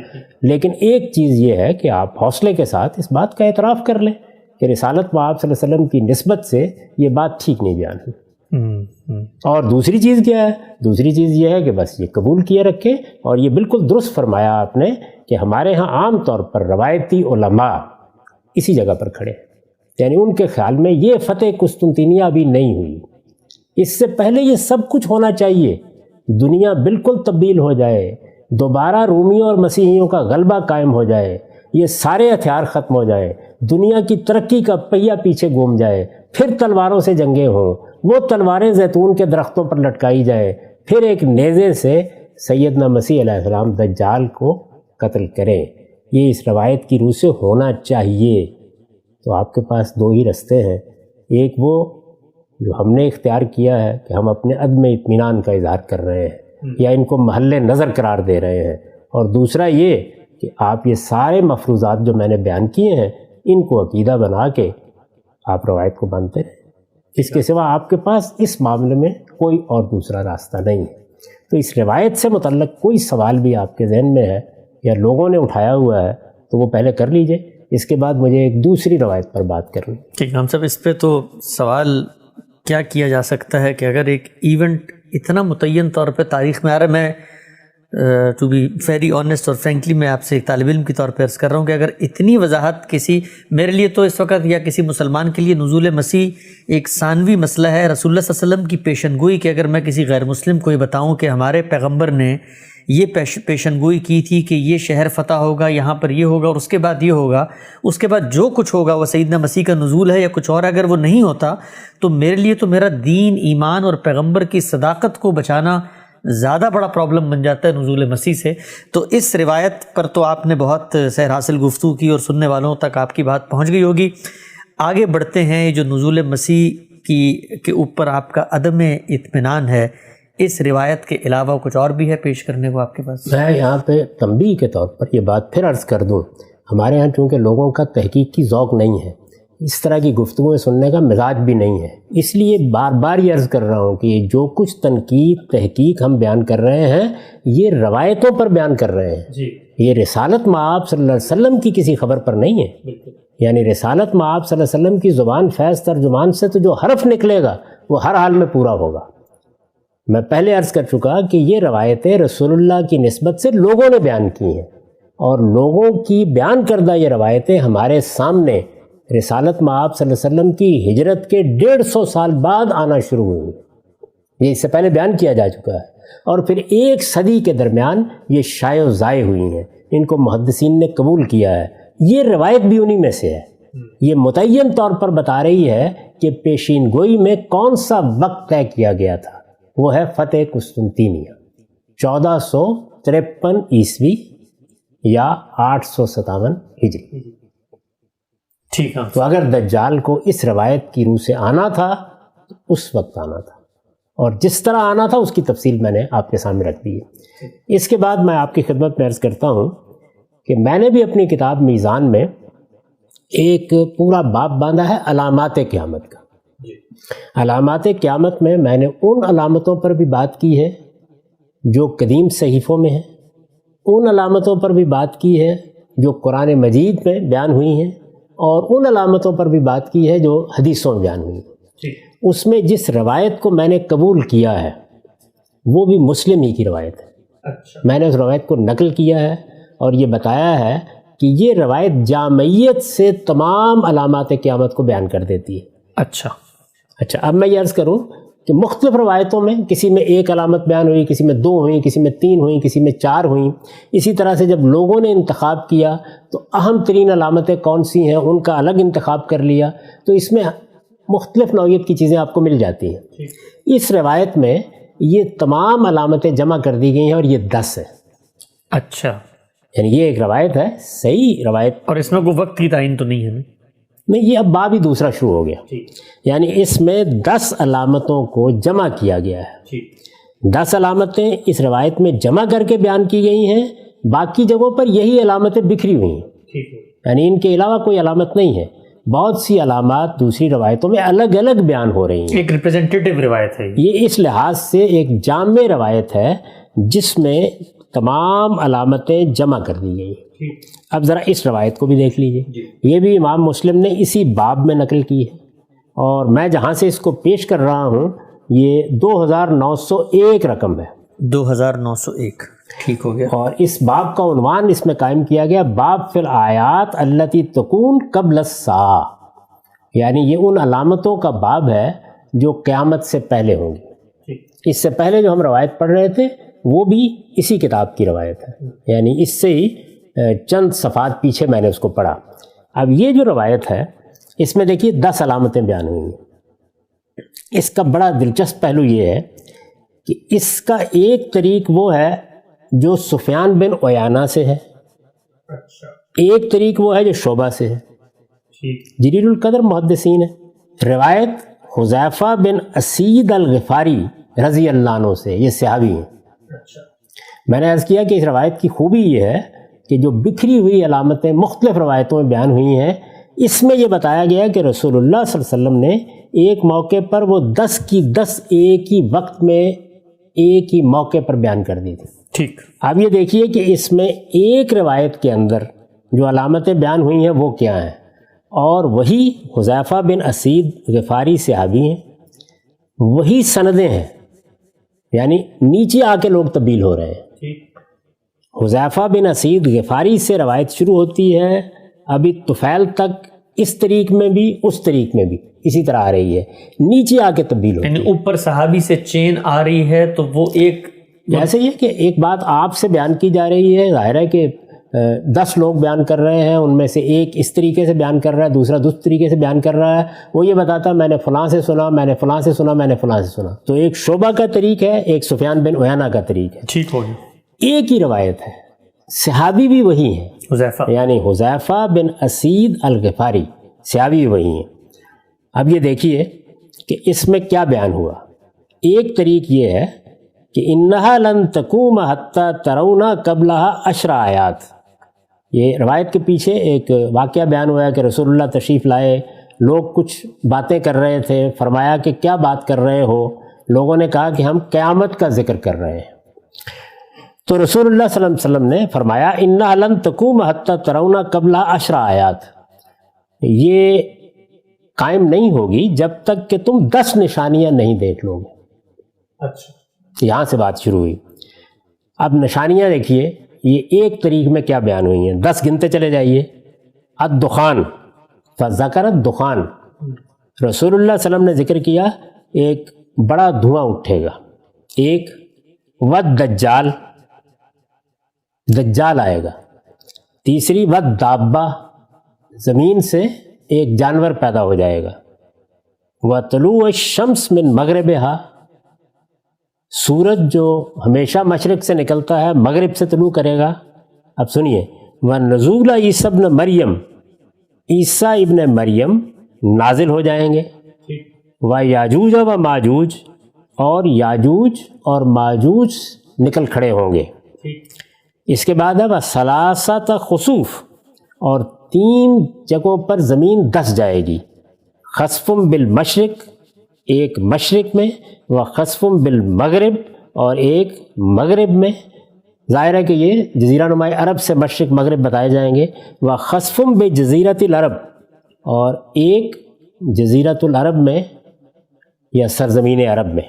لیکن ایک چیز یہ ہے کہ آپ حوصلے کے ساتھ اس بات کا اعتراف کر لیں کہ رسالت مآب صلی اللہ علیہ وسلم کی نسبت سے یہ بات ٹھیک نہیں بیان ہوئی. اور دوسری چیز کیا ہے؟ دوسری چیز یہ ہے کہ بس یہ قبول کیے رکھیں، اور یہ بالکل درست فرمایا آپ نے کہ ہمارے ہاں عام طور پر روایتی علماء اسی جگہ پر کھڑے، یعنی ان کے خیال میں یہ فتح قسطنطینیہ ابھی نہیں ہوئی، اس سے پہلے یہ سب کچھ ہونا چاہیے، دنیا بالکل تبدیل ہو جائے، دوبارہ رومیوں اور مسیحیوں کا غلبہ قائم ہو جائے، یہ سارے ہتھیار ختم ہو جائیں، دنیا کی ترقی کا پہیہ پیچھے گھوم جائے، پھر تلواروں سے جنگیں ہوں، وہ تلواریں زیتون کے درختوں پر لٹکائی جائے، پھر ایک نیزے سے سیدنا مسیح علیہ السلام دجال کو قتل کریں. یہ اس روایت کی روح سے ہونا چاہیے. تو آپ کے پاس دو ہی رستے ہیں، ایک وہ جو ہم نے اختیار کیا ہے کہ ہم اپنے عدم اطمینان کا اظہار کر رہے ہیں یا ان کو محل نظر قرار دے رہے ہیں، اور دوسرا یہ کہ آپ یہ سارے مفروضات جو میں نے بیان کیے ہیں ان کو عقیدہ بنا کے آپ روایت کو مانتے رہیں. اس کے سوا آپ کے پاس اس معاملے میں کوئی اور دوسرا راستہ نہیں ہے. تو اس روایت سے متعلق کوئی سوال بھی آپ کے ذہن میں ہے یا لوگوں نے اٹھایا ہوا ہے تو وہ پہلے کر لیجئے، اس کے بعد مجھے ایک دوسری روایت پر بات کرنی. ٹھیک، ہم سب اس پہ تو سوال کیا کیا جا سکتا ہے کہ اگر ایک ایونٹ اتنا متعین طور پہ تاریخ میں آ رہا ہے، میں ٹو بی ویری آنیسٹ اور فرینکلی میں آپ سے ایک طالب علم کی طور پہ عرض کر رہا ہوں کہ اگر اتنی وضاحت کسی، میرے لیے تو اس وقت یا کسی مسلمان کے لیے نزول مسیح ایک ثانوی مسئلہ ہے، رسول اللہ صلی اللہ علیہ وسلم کی پیشن گوئی کہ اگر میں کسی غیر مسلم کو یہ بتاؤں کہ ہمارے پیغمبر نے یہ پیشن گوئی کی تھی کہ یہ شہر فتح ہوگا، یہاں پر یہ ہوگا اور اس کے بعد یہ ہوگا، اس کے بعد جو کچھ ہوگا وہ سیدنا مسیح کا نزول ہے یا کچھ اور، اگر وہ نہیں ہوتا تو میرے لیے تو میرا دین، ایمان اور پیغمبر کی صداقت کو بچانا زیادہ بڑا پرابلم بن جاتا ہے نزول مسیح سے. تو اس روایت پر تو آپ نے بہت سیر حاصل گفتگو کی اور سننے والوں تک آپ کی بات پہنچ گئی ہوگی. آگے بڑھتے ہیں. جو نزول مسیح کے اوپر آپ کا عدم اطمینان ہے، اس روایت کے علاوہ کچھ اور بھی ہے پیش کرنے کو آپ کے پاس؟ میں یہاں پہ تنبیہ کے طور پر یہ بات پھر عرض کر دوں، ہمارے ہاں چونکہ لوگوں کا تحقیق کی ذوق نہیں ہے، اس طرح کی گفتگویں سننے کا مزاج بھی نہیں ہے، اس لیے بار بار یہ عرض کر رہا ہوں کہ یہ جو کچھ تنقید تحقیق ہم بیان کر رہے ہیں یہ روایتوں پر بیان کر رہے ہیں. یہ رسالت مآب صلی اللہ علیہ وسلم کی کسی خبر پر نہیں ہے. یعنی رسالت مآب صلی اللہ علیہ وسلم کی زبان فیض ترجمان سے تو جو حرف نکلے گا وہ ہر حال میں پورا ہوگا. میں پہلے عرض کر چکا کہ یہ روایتیں رسول اللہ کی نسبت سے لوگوں نے بیان کی ہیں، اور لوگوں کی بیان کردہ یہ روایتیں ہمارے سامنے رسالت مآب صلی اللہ علیہ وسلم کی ہجرت کے 150 سال بعد آنا شروع ہوئی. یہ اس سے پہلے بیان کیا جا چکا ہے، اور پھر 1 صدی کے درمیان یہ شائع و ضائع ہوئی ہیں، ان کو محدثین نے قبول کیا ہے. یہ روایت بھی انہی میں سے ہے. یہ متعین طور پر بتا رہی ہے کہ پیشین گوئی میں کون سا وقت طے کیا گیا تھا، وہ ہے فتح قسطنطینیہ 1453 عیسوی یا 857 ہجری. ٹھیک ہے. تو اگر دجال کو اس روایت کی روح سے آنا تھا تو اس وقت آنا تھا، اور جس طرح آنا تھا اس کی تفصیل میں نے آپ کے سامنے رکھ دی ہے. اس کے بعد میں آپ کی خدمت میں عرض کرتا ہوں کہ میں نے بھی اپنی کتاب میزان میں ایک پورا باب باندھا ہے علامات قیامت کا. علامات قیامت میں نے ان علامتوں پر بھی بات کی ہے جو قدیم صحیفوں میں ہیں، ان علامتوں پر بھی بات کی ہے جو قرآن مجید میں بیان ہوئی ہیں، اور ان علامتوں پر بھی بات کی ہے جو حدیثوں میں بیان ہوئی ہیں. اس میں جس روایت کو میں نے قبول کیا ہے وہ بھی مسلم ہی کی روایت ہے. میں نے اس روایت کو نقل کیا ہے اور یہ بتایا ہے کہ یہ روایت جامعیت سے تمام علامات قیامت کو بیان کر دیتی ہے. اچھا، اب میں یہ عرض کروں کہ مختلف روایتوں میں کسی میں 1 علامت بیان ہوئی، کسی میں 2 ہوئیں، کسی میں 3 ہوئیں، کسی میں 4 ہوئیں. اسی طرح سے جب لوگوں نے انتخاب کیا تو اہم ترین علامتیں کون سی ہیں ان کا الگ انتخاب کر لیا. تو اس میں مختلف نوعیت کی چیزیں آپ کو مل جاتی ہیں. اس روایت میں یہ تمام علامتیں جمع کر دی گئی ہیں اور یہ 10 ہے. اچھا، یعنی یہ ایک روایت ہے، صحیح روایت. اور اس میں کوئی وقت کی تعین تو نہیں ہے نا؟ نہیں، یہ اب باب ہی دوسرا شروع ہو گیا. یعنی اس میں 10 علامتوں کو جمع کیا گیا ہے. 10 علامتیں اس روایت میں جمع کر کے بیان کی گئی ہیں، باقی جگہوں پر یہی علامتیں بکھری ہوئی ہیں. یعنی ان کے علاوہ کوئی علامت نہیں ہے. بہت سی علامات دوسری روایتوں میں الگ الگ بیان ہو رہی ہیں. ایک ریپریزنٹیٹیو روایت ہے یہ اس لحاظ سے ایک جامع روایت ہے جس میں تمام علامتیں جمع کر دی گئی. اب ذرا اس روایت کو بھی دیکھ لیجئے. یہ بھی امام مسلم نے اسی باب میں نقل کی ہے، اور میں جہاں سے اس کو پیش کر رہا ہوں یہ 2901 رقم ہے. 2901 ٹھیک ہو گیا. اور اس باب کا عنوان اس میں قائم کیا گیا باب فی الآیات التی تکون قبل الساعہ، یعنی یہ ان علامتوں کا باب ہے جو قیامت سے پہلے ہوں گی. اس سے پہلے جو ہم روایت پڑھ رہے تھے وہ بھی اسی کتاب کی روایت ہے، یعنی اس سے ہی چند صفحات پیچھے میں نے اس کو پڑھا. اب یہ جو روایت ہے اس میں دیکھیے 10 علامتیں بیان ہوئی ہیں. اس کا بڑا دلچسپ پہلو یہ ہے کہ اس کا ایک طریق وہ ہے جو سفیان بن عیانہ سے ہے، ایک طریق وہ ہے جو شعبہ سے ہے. جلیل القدر محدثین ہے. روایت حذیفہ بن اسید الغفاری رضی اللہ عنہ سے، یہ صحابی ہیں. میں نے عرض کیا کہ اس روایت کی خوبی یہ ہے کہ جو بکھری ہوئی علامتیں مختلف روایتوں میں بیان ہوئی ہیں، اس میں یہ بتایا گیا کہ رسول اللہ صلی اللہ علیہ وسلم نے ایک موقع پر وہ 10 کی 10 ایک ہی وقت میں ایک ہی موقع پر بیان کر دی تھی. ٹھیک. اب یہ دیکھیے کہ اس میں ایک روایت کے اندر جو علامتیں بیان ہوئی ہیں وہ کیا ہیں، اور وہی حذیفہ بن اسید غفاری صحابی ہیں، وہی سندیں ہیں، یعنی نیچے آ کے لوگ تبدیل ہو رہے ہیں. حذیفہ بن اسید غفاری سے روایت شروع ہوتی ہے، ابھی طفیل تک اس طریق میں بھی اس طریق میں بھی اسی طرح آ رہی ہے، نیچے آ کے تبدیل ہوتی ہے. یعنی اوپر صحابی سے چین آ رہی ہے تو وہ ایک ایسے ہی ہے کہ ایک بات آپ سے بیان کی جا رہی ہے، ظاہر ہے کہ 10 لوگ بیان کر رہے ہیں، ان میں سے ایک اس طریقے سے بیان کر رہا ہے، دوسرا دوسرے طریقے سے بیان کر رہا ہے. وہ یہ بتاتا ہے میں نے فلاں سے سنا، میں نے فلاں سے سنا، میں نے فلاں سے سنا. تو ایک شعبہ کا طریق ہے، ایک سفیان بن عیانہ کا طریق ہے. ٹھیک ہو گیا. ایک ہی روایت ہے، صحابی بھی وہی ہیں، حذیفہ، یعنی حذیفہ بن اسید الغفاری صحابی بھی وہی ہیں. اب یہ دیکھیے کہ اس میں کیا بیان ہوا. ایک طریق یہ ہے کہ انہا لن تقوم حتی ترونا قبلہا 10 آیات. یہ روایت کے پیچھے ایک واقعہ بیان ہوا ہے کہ رسول اللہ تشریف لائے، لوگ کچھ باتیں کر رہے تھے، فرمایا کہ کیا بات کر رہے ہو؟ لوگوں نے کہا کہ ہم قیامت کا ذکر کر رہے ہیں. تو رسول اللہ صلی اللہ علیہ وسلم نے فرمایا انہا لن تقوم حتی ترونا قبلہا 10 آیات، یہ قائم نہیں ہوگی جب تک کہ تم 10 نشانیاں نہیں دیکھ لو گے. اچھا، یہاں سے بات شروع ہوئی. اب نشانیاں دیکھیے، یہ ایک طریق میں کیا بیان ہوئی ہیں، 10 گنتے چلے جائیے. الدخان، فذکر الدخان، رسول اللہ صلی اللہ علیہ وسلم نے ذکر کیا ایک بڑا دھواں اٹھے گا. ایک والدجال، دجال آئے گا. تیسری والدابہ، زمین سے ایک جانور پیدا ہو جائے گا. وطلوع الشمس من مغربہا، سورج جو ہمیشہ مشرق سے نکلتا ہے مغرب سے طلوع کرے گا. اب سنیے، ونزول عیسی ابن مریم، عیسیٰ ابن مریم نازل ہو جائیں گے. ویاجوج و ماجوج، اور یاجوج اور ماجوج نکل کھڑے ہوں گے. اس کے بعد اب ثلاثۃ خسوف، اور 3 جگہوں پر زمین دس جائے گی. خسفم بالمشرق، ایک مشرق میں، و خسفم بالمغرب، اور ایک مغرب میں. ظاہر ہے کہ یہ جزیرہ نمائی عرب سے مشرق مغرب بتائے جائیں گے. و خسفم بجزیرۃ العرب، اور ایک جزیرۃ العرب میں یا سرزمین عرب میں.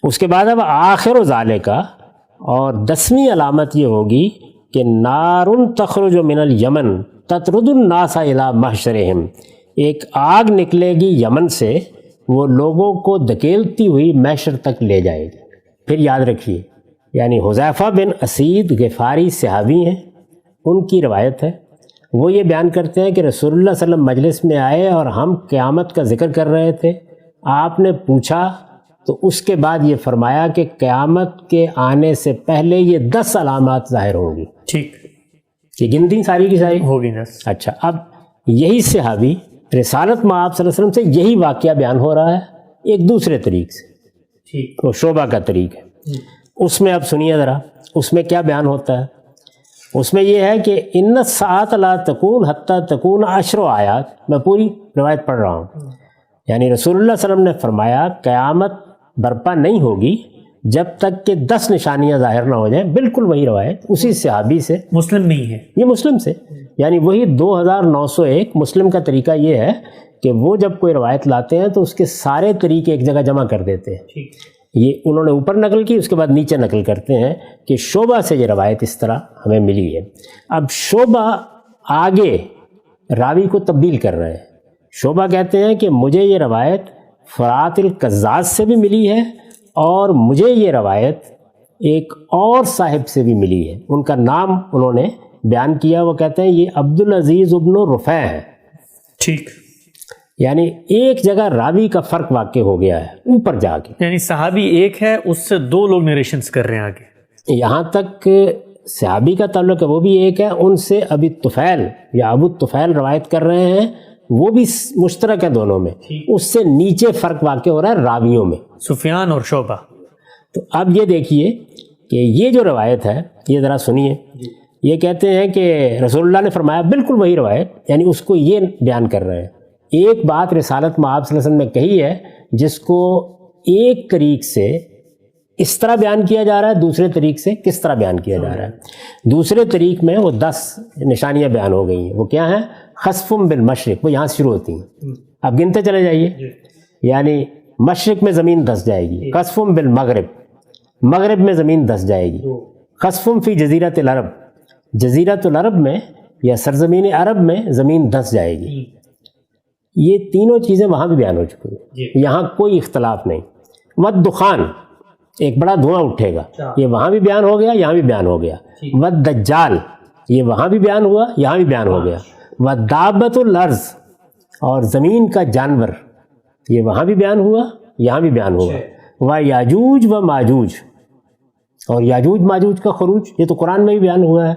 اس کے بعد اب آخر ذالکا، اور 10ویں علامت یہ ہوگی کہ نار تخرج من الیمن تطرد الناس الی محشرہم، ایک آگ نکلے گی یمن سے، وہ لوگوں کو دھکیلتی ہوئی محشر تک لے جائے گی. پھر یاد رکھیے، یعنی حذیفہ بن اسید غفاری صحابی ہیں، ان کی روایت ہے. وہ یہ بیان کرتے ہیں کہ رسول اللہ صلی اللہ علیہ وسلم مجلس میں آئے اور ہم قیامت کا ذکر کر رہے تھے، آپ نے پوچھا تو اس کے بعد یہ فرمایا کہ قیامت کے آنے سے پہلے یہ 10 علامات ظاہر ہوں گی. ٹھیک، یہ گنتی ساری کی ساری ہوگی نا. اچھا، اب یہی صحابی رسالت میں آپ صلی اللہ علیہ وسلم سے یہی واقعہ بیان ہو رہا ہے ایک دوسرے طریق سے. ٹھیک، وہ شعبہ کا طریق ہے. اس میں اب سنیے ذرا، اس میں کیا بیان ہوتا ہے. اس میں یہ ہے کہ ان الساعۃ لا تکون حتی تکون 10 آیات. میں پوری روایت پڑھ رہا ہوں. یعنی رسول اللہ صلی اللہ علیہ وسلم نے فرمایا قیامت برپا نہیں ہوگی جب تک کہ 10 نشانیاں ظاہر نہ ہو جائیں. بالکل وہی روایت اسی صحابی سے، مسلم میں ہی ہے یہ مسلم سے، یعنی وہی 2901. مسلم کا طریقہ یہ ہے کہ وہ جب کوئی روایت لاتے ہیں تو اس کے سارے طریقے ایک جگہ جمع کر دیتے ہیں. یہ انہوں نے اوپر نقل کی، اس کے بعد نیچے نقل کرتے ہیں کہ شعبہ سے یہ روایت اس طرح ہمیں ملی ہے. اب شعبہ آگے راوی کو تبدیل کر رہے ہیں. شعبہ کہتے ہیں کہ مجھے یہ روایت فرات القزاز سے بھی ملی ہے اور مجھے یہ روایت ایک اور صاحب سے بھی ملی ہے. ان کا نام انہوں نے بیان کیا، وہ کہتے ہیں یہ عبدالعزیز ابن رفیع ہے. ٹھیک، یعنی ایک جگہ راوی کا فرق واقع ہو گیا ہے اوپر جا کے. یعنی صحابی ایک ہے، اس سے 2 لوگ نریشنز کر رہے ہیں آگے. یہاں تک صحابی کا تعلق ہے وہ بھی ایک ہے، ان سے ابی طفیل یا ابو طفیل روایت کر رہے ہیں، وہ بھی مشترک ہے دونوں میں. اس سے نیچے فرق واقع ہو رہا ہے راویوں میں، سفیان اور شعبہ. تو اب یہ دیکھیے کہ یہ جو روایت ہے یہ ذرا سنیے. یہ کہتے ہیں کہ رسول اللہ نے فرمایا، بالکل وہی روایت، یعنی اس کو یہ بیان کر رہے ہیں. ایک بات رسالت میں آپ صلی اللہ علیہ وسلم نے کہی ہے جس کو ایک طریق سے اس طرح بیان کیا جا رہا ہے، دوسرے طریق سے کس طرح بیان کیا جا رہا ہے. دوسرے طریق میں وہ 10 نشانیاں بیان ہو گئی ہیں. وہ کیا ہیں؟ خسف بالمشرق، وہ یہاں سے شروع ہوتی ہیں. اب گنتے چلے جائیے. یعنی مشرق میں زمین دھس جائے گی، خسف بالمغرب، مغرب میں زمین دھس جائے گی. خسف فی جزیرۃ العرب، جزیرۃ العرب میں یا سرزمین عرب میں زمین دھس جائے گی. یہ تینوں چیزیں وہاں بھی بیان ہو چکی ہیں، یہاں کوئی اختلاف نہیں. والدخان، ایک بڑا دھواں اٹھے گا، یہ وہاں بھی بیان ہو گیا، یہاں بھی بیان ہو گیا. والدجال، یہ وہاں بھی بیان ہوا، یہاں بھی بیان ہو گیا. ودابۃ الارض، اور زمین کا جانور، یہ وہاں بھی بیان ہوا، یہاں بھی بیان ہوا. ویاجوج و ماجوج، اور یاجوج ماجوج کا خروج، یہ تو قرآن میں بھی بیان ہوا ہے.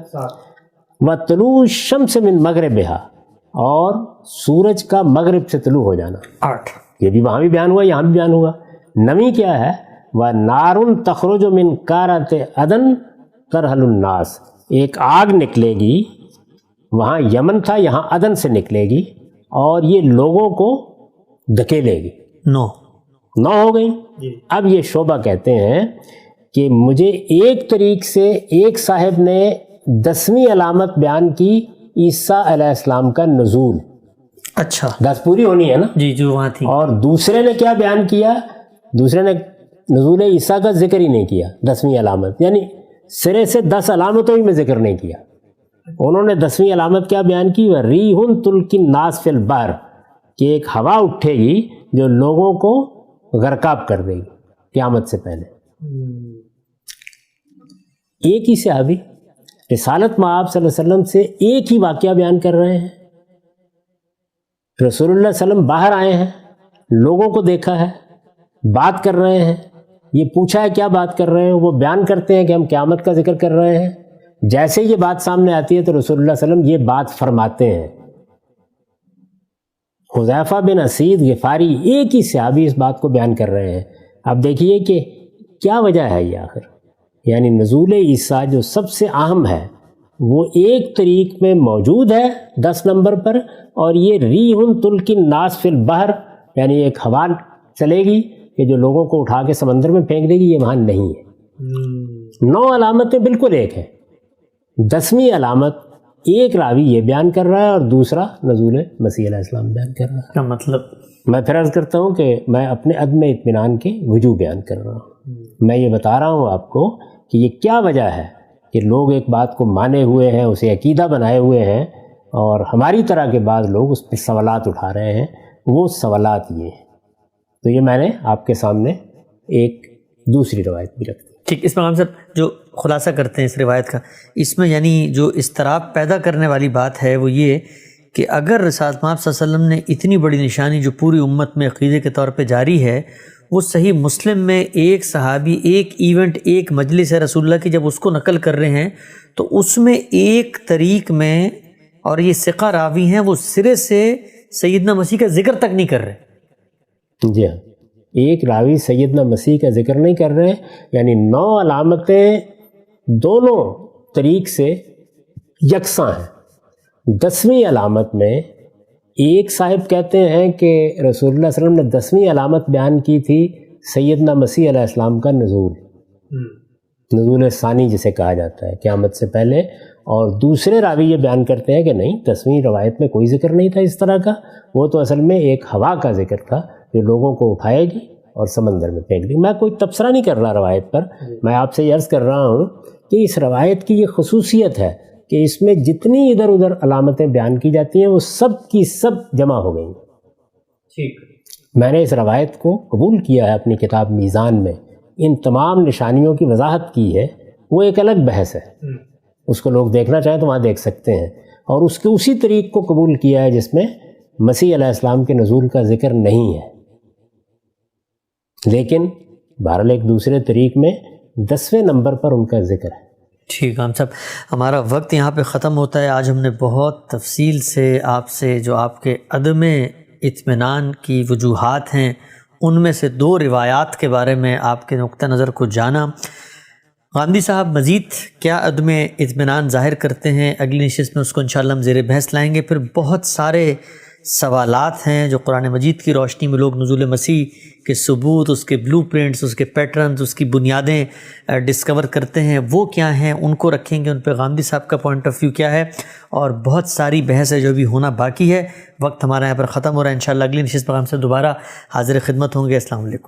وطلوع الشمس من مغربہا، اور سورج کا مغرب سے طلوع ہو جانا، 8، یہ بھی وہاں بھی بیان ہوا، یہاں بھی بیان ہوا. 9 کیا ہے؟ وَنَارٌ تَخْرُجُ مِنْ قَارَةِ عَدْنٍ تَرْحَلُ النَّاسَ، ایک آگ نکلے گی، وہاں یمن تھا، یہاں عدن سے نکلے گی اور یہ لوگوں کو دھکیلے گی. 9 ہو گئی. اب یہ شعبہ کہتے ہیں کہ مجھے ایک طریق سے ایک صاحب نے 10ویں علامت بیان کی، عیسیٰ علیہ السلام کا نزول. اچھا، 10 پوری ہونی ہے نا جی، جو وہاں تھی. اور دوسرے نے کیا بیان کیا؟ دوسرے نے نزول عیسیٰ کا ذکر ہی نہیں کیا. 10ویں علامت، یعنی سرے سے 10 علامتوں ہی میں ذکر نہیں کیا. انہوں نے 10ویں علامت کیا بیان کی؟ وَرِيحٌ تُلْقِي النَّاسَ فِي الْبَحْرِ، کہ ایک ہوا اٹھے گی جو لوگوں کو غرقاب کر دے گی قیامت سے پہلے. ایک ہی صحابی رسالت میں آپ صلی اللہ علیہ وسلم سے ایک ہی واقعہ بیان کر رہے ہیں. رسول اللہ صلی اللہ علیہ وسلم باہر آئے ہیں، لوگوں کو دیکھا ہے، بات کر رہے ہیں. یہ پوچھا ہے کیا بات کر رہے ہیں، وہ بیان کرتے ہیں کہ ہم قیامت کا ذکر کر رہے ہیں. جیسے یہ بات سامنے آتی ہے تو رسول اللہ صلی اللہ علیہ وسلم یہ بات فرماتے ہیں. حذیفہ بن اسید غفاری ایک ہی صحابی اس بات کو بیان کر رہے ہیں. اب دیکھیے کہ کیا وجہ ہے یہ آخر. یعنی نزول عیسیٰ جو سب سے اہم ہے وہ ایک طریق میں موجود ہے 10 نمبر پر، اور یہ ریح تلقی الناس فی البحر، یعنی ایک ہوا چلے گی کہ جو لوگوں کو اٹھا کے سمندر میں پھینک دے گی، یہ وہاں نہیں ہے. 9 علامتیں بالکل ایک ہیں. 10ویں علامت ایک راوی یہ بیان کر رہا ہے اور دوسرا نزول مسیح علیہ السلام بیان کر رہا ہے. کیا مطلب؟ میں پھر عرض کرتا ہوں کہ میں اپنے عدم اطمینان کے وجوہ بیان کر رہا ہوں. میں یہ بتا رہا ہوں آپ کو کہ یہ کیا وجہ ہے کہ لوگ ایک بات کو مانے ہوئے ہیں، اسے عقیدہ بنائے ہوئے ہیں، اور ہماری طرح کے بعض لوگ اس پہ سوالات اٹھا رہے ہیں. وہ سوالات یہ ہیں. تو یہ میں نے آپ کے سامنے ایک دوسری روایت بھی رکھ دی. ٹھیک، اس میں ہم سب جو خلاصہ کرتے ہیں اس روایت کا، اس میں یعنی جو اضطراب پیدا کرنے والی بات ہے وہ یہ کہ اگر رسالت مآب صلی اللہ علیہ وسلم نے اتنی بڑی نشانی جو پوری امت میں عقیدے کے طور پہ جاری ہے، وہ صحیح مسلم میں ایک صحابی ایک ایونٹ ایک مجلس ہے رسول اللہ کی جب اس کو نقل کر رہے ہیں تو اس میں ایک طریق میں، اور یہ ثقہ راوی ہیں، وہ سرے سے سیدنا مسیح کا ذکر تک نہیں کر رہے. جی ہاں، ایک راوی سیدنا مسیح کا ذکر نہیں کر رہے، یعنی 9 علامتیں دونوں طریق سے یکساں ہیں. 10ویں علامت میں ایک صاحب کہتے ہیں کہ رسول اللہ صلی اللہ علیہ وسلم نے 10ویں علامت بیان کی تھی سیدنا مسیح علیہ السلام کا نزول ثانی جسے کہا جاتا ہے قیامت سے پہلے، اور دوسرے راوی یہ بیان کرتے ہیں کہ نہیں، 10ویں روایت میں کوئی ذکر نہیں تھا اس طرح کا، وہ تو اصل میں ایک ہوا کا ذکر تھا جو لوگوں کو اٹھائے گی اور سمندر میں پھینک دی. میں کوئی تبصرہ نہیں کر رہا روایت پر، میں آپ سے یہ عرض کر رہا ہوں کہ اس روایت کی یہ خصوصیت ہے کہ اس میں جتنی ادھر ادھر علامتیں بیان کی جاتی ہیں وہ سب کی سب جمع ہو گئیں. ٹھیک، میں نے اس روایت کو قبول کیا ہے اپنی کتاب میزان میں، ان تمام نشانیوں کی وضاحت کی ہے. وہ ایک الگ بحث ہے، اس کو لوگ دیکھنا چاہیں تو وہاں دیکھ سکتے ہیں، اور اس کے اسی طریق کو قبول کیا ہے جس میں مسیح علیہ السلام کے نزول کا ذکر نہیں ہے، لیکن بہرحال ایک دوسرے طریق میں 10ویں نمبر پر ان کا ذکر ہے. ٹھیک ہے، ہم سب ہمارا وقت یہاں پہ ختم ہوتا ہے. آج ہم نے بہت تفصیل سے آپ سے جو آپ کے عدم اطمینان کی وجوہات ہیں ان میں سے 2 روایات کے بارے میں آپ کے نقطہ نظر کو جانا. غامدی صاحب مزید کیا عدم اطمینان ظاہر کرتے ہیں اگلی نشست میں اس کو انشاءاللہ ہم زیر بحث لائیں گے. پھر بہت سارے سوالات ہیں جو قرآن مجید کی روشنی میں لوگ نزول مسیح کے ثبوت، اس کے بلو پرنٹس، اس کے پیٹرنز، اس کی بنیادیں ڈسکور کرتے ہیں، وہ کیا ہیں، ان کو رکھیں گے. ان پہ غامدی صاحب کا پوائنٹ آف ویو کیا ہے، اور بہت ساری بحث ہے جو بھی ہونا باقی ہے. وقت ہمارا یہاں پر ختم ہو رہا ہے. انشاءاللہ اگلی نشست پر ہم سے دوبارہ حاضر خدمت ہوں گے. السلام علیکم.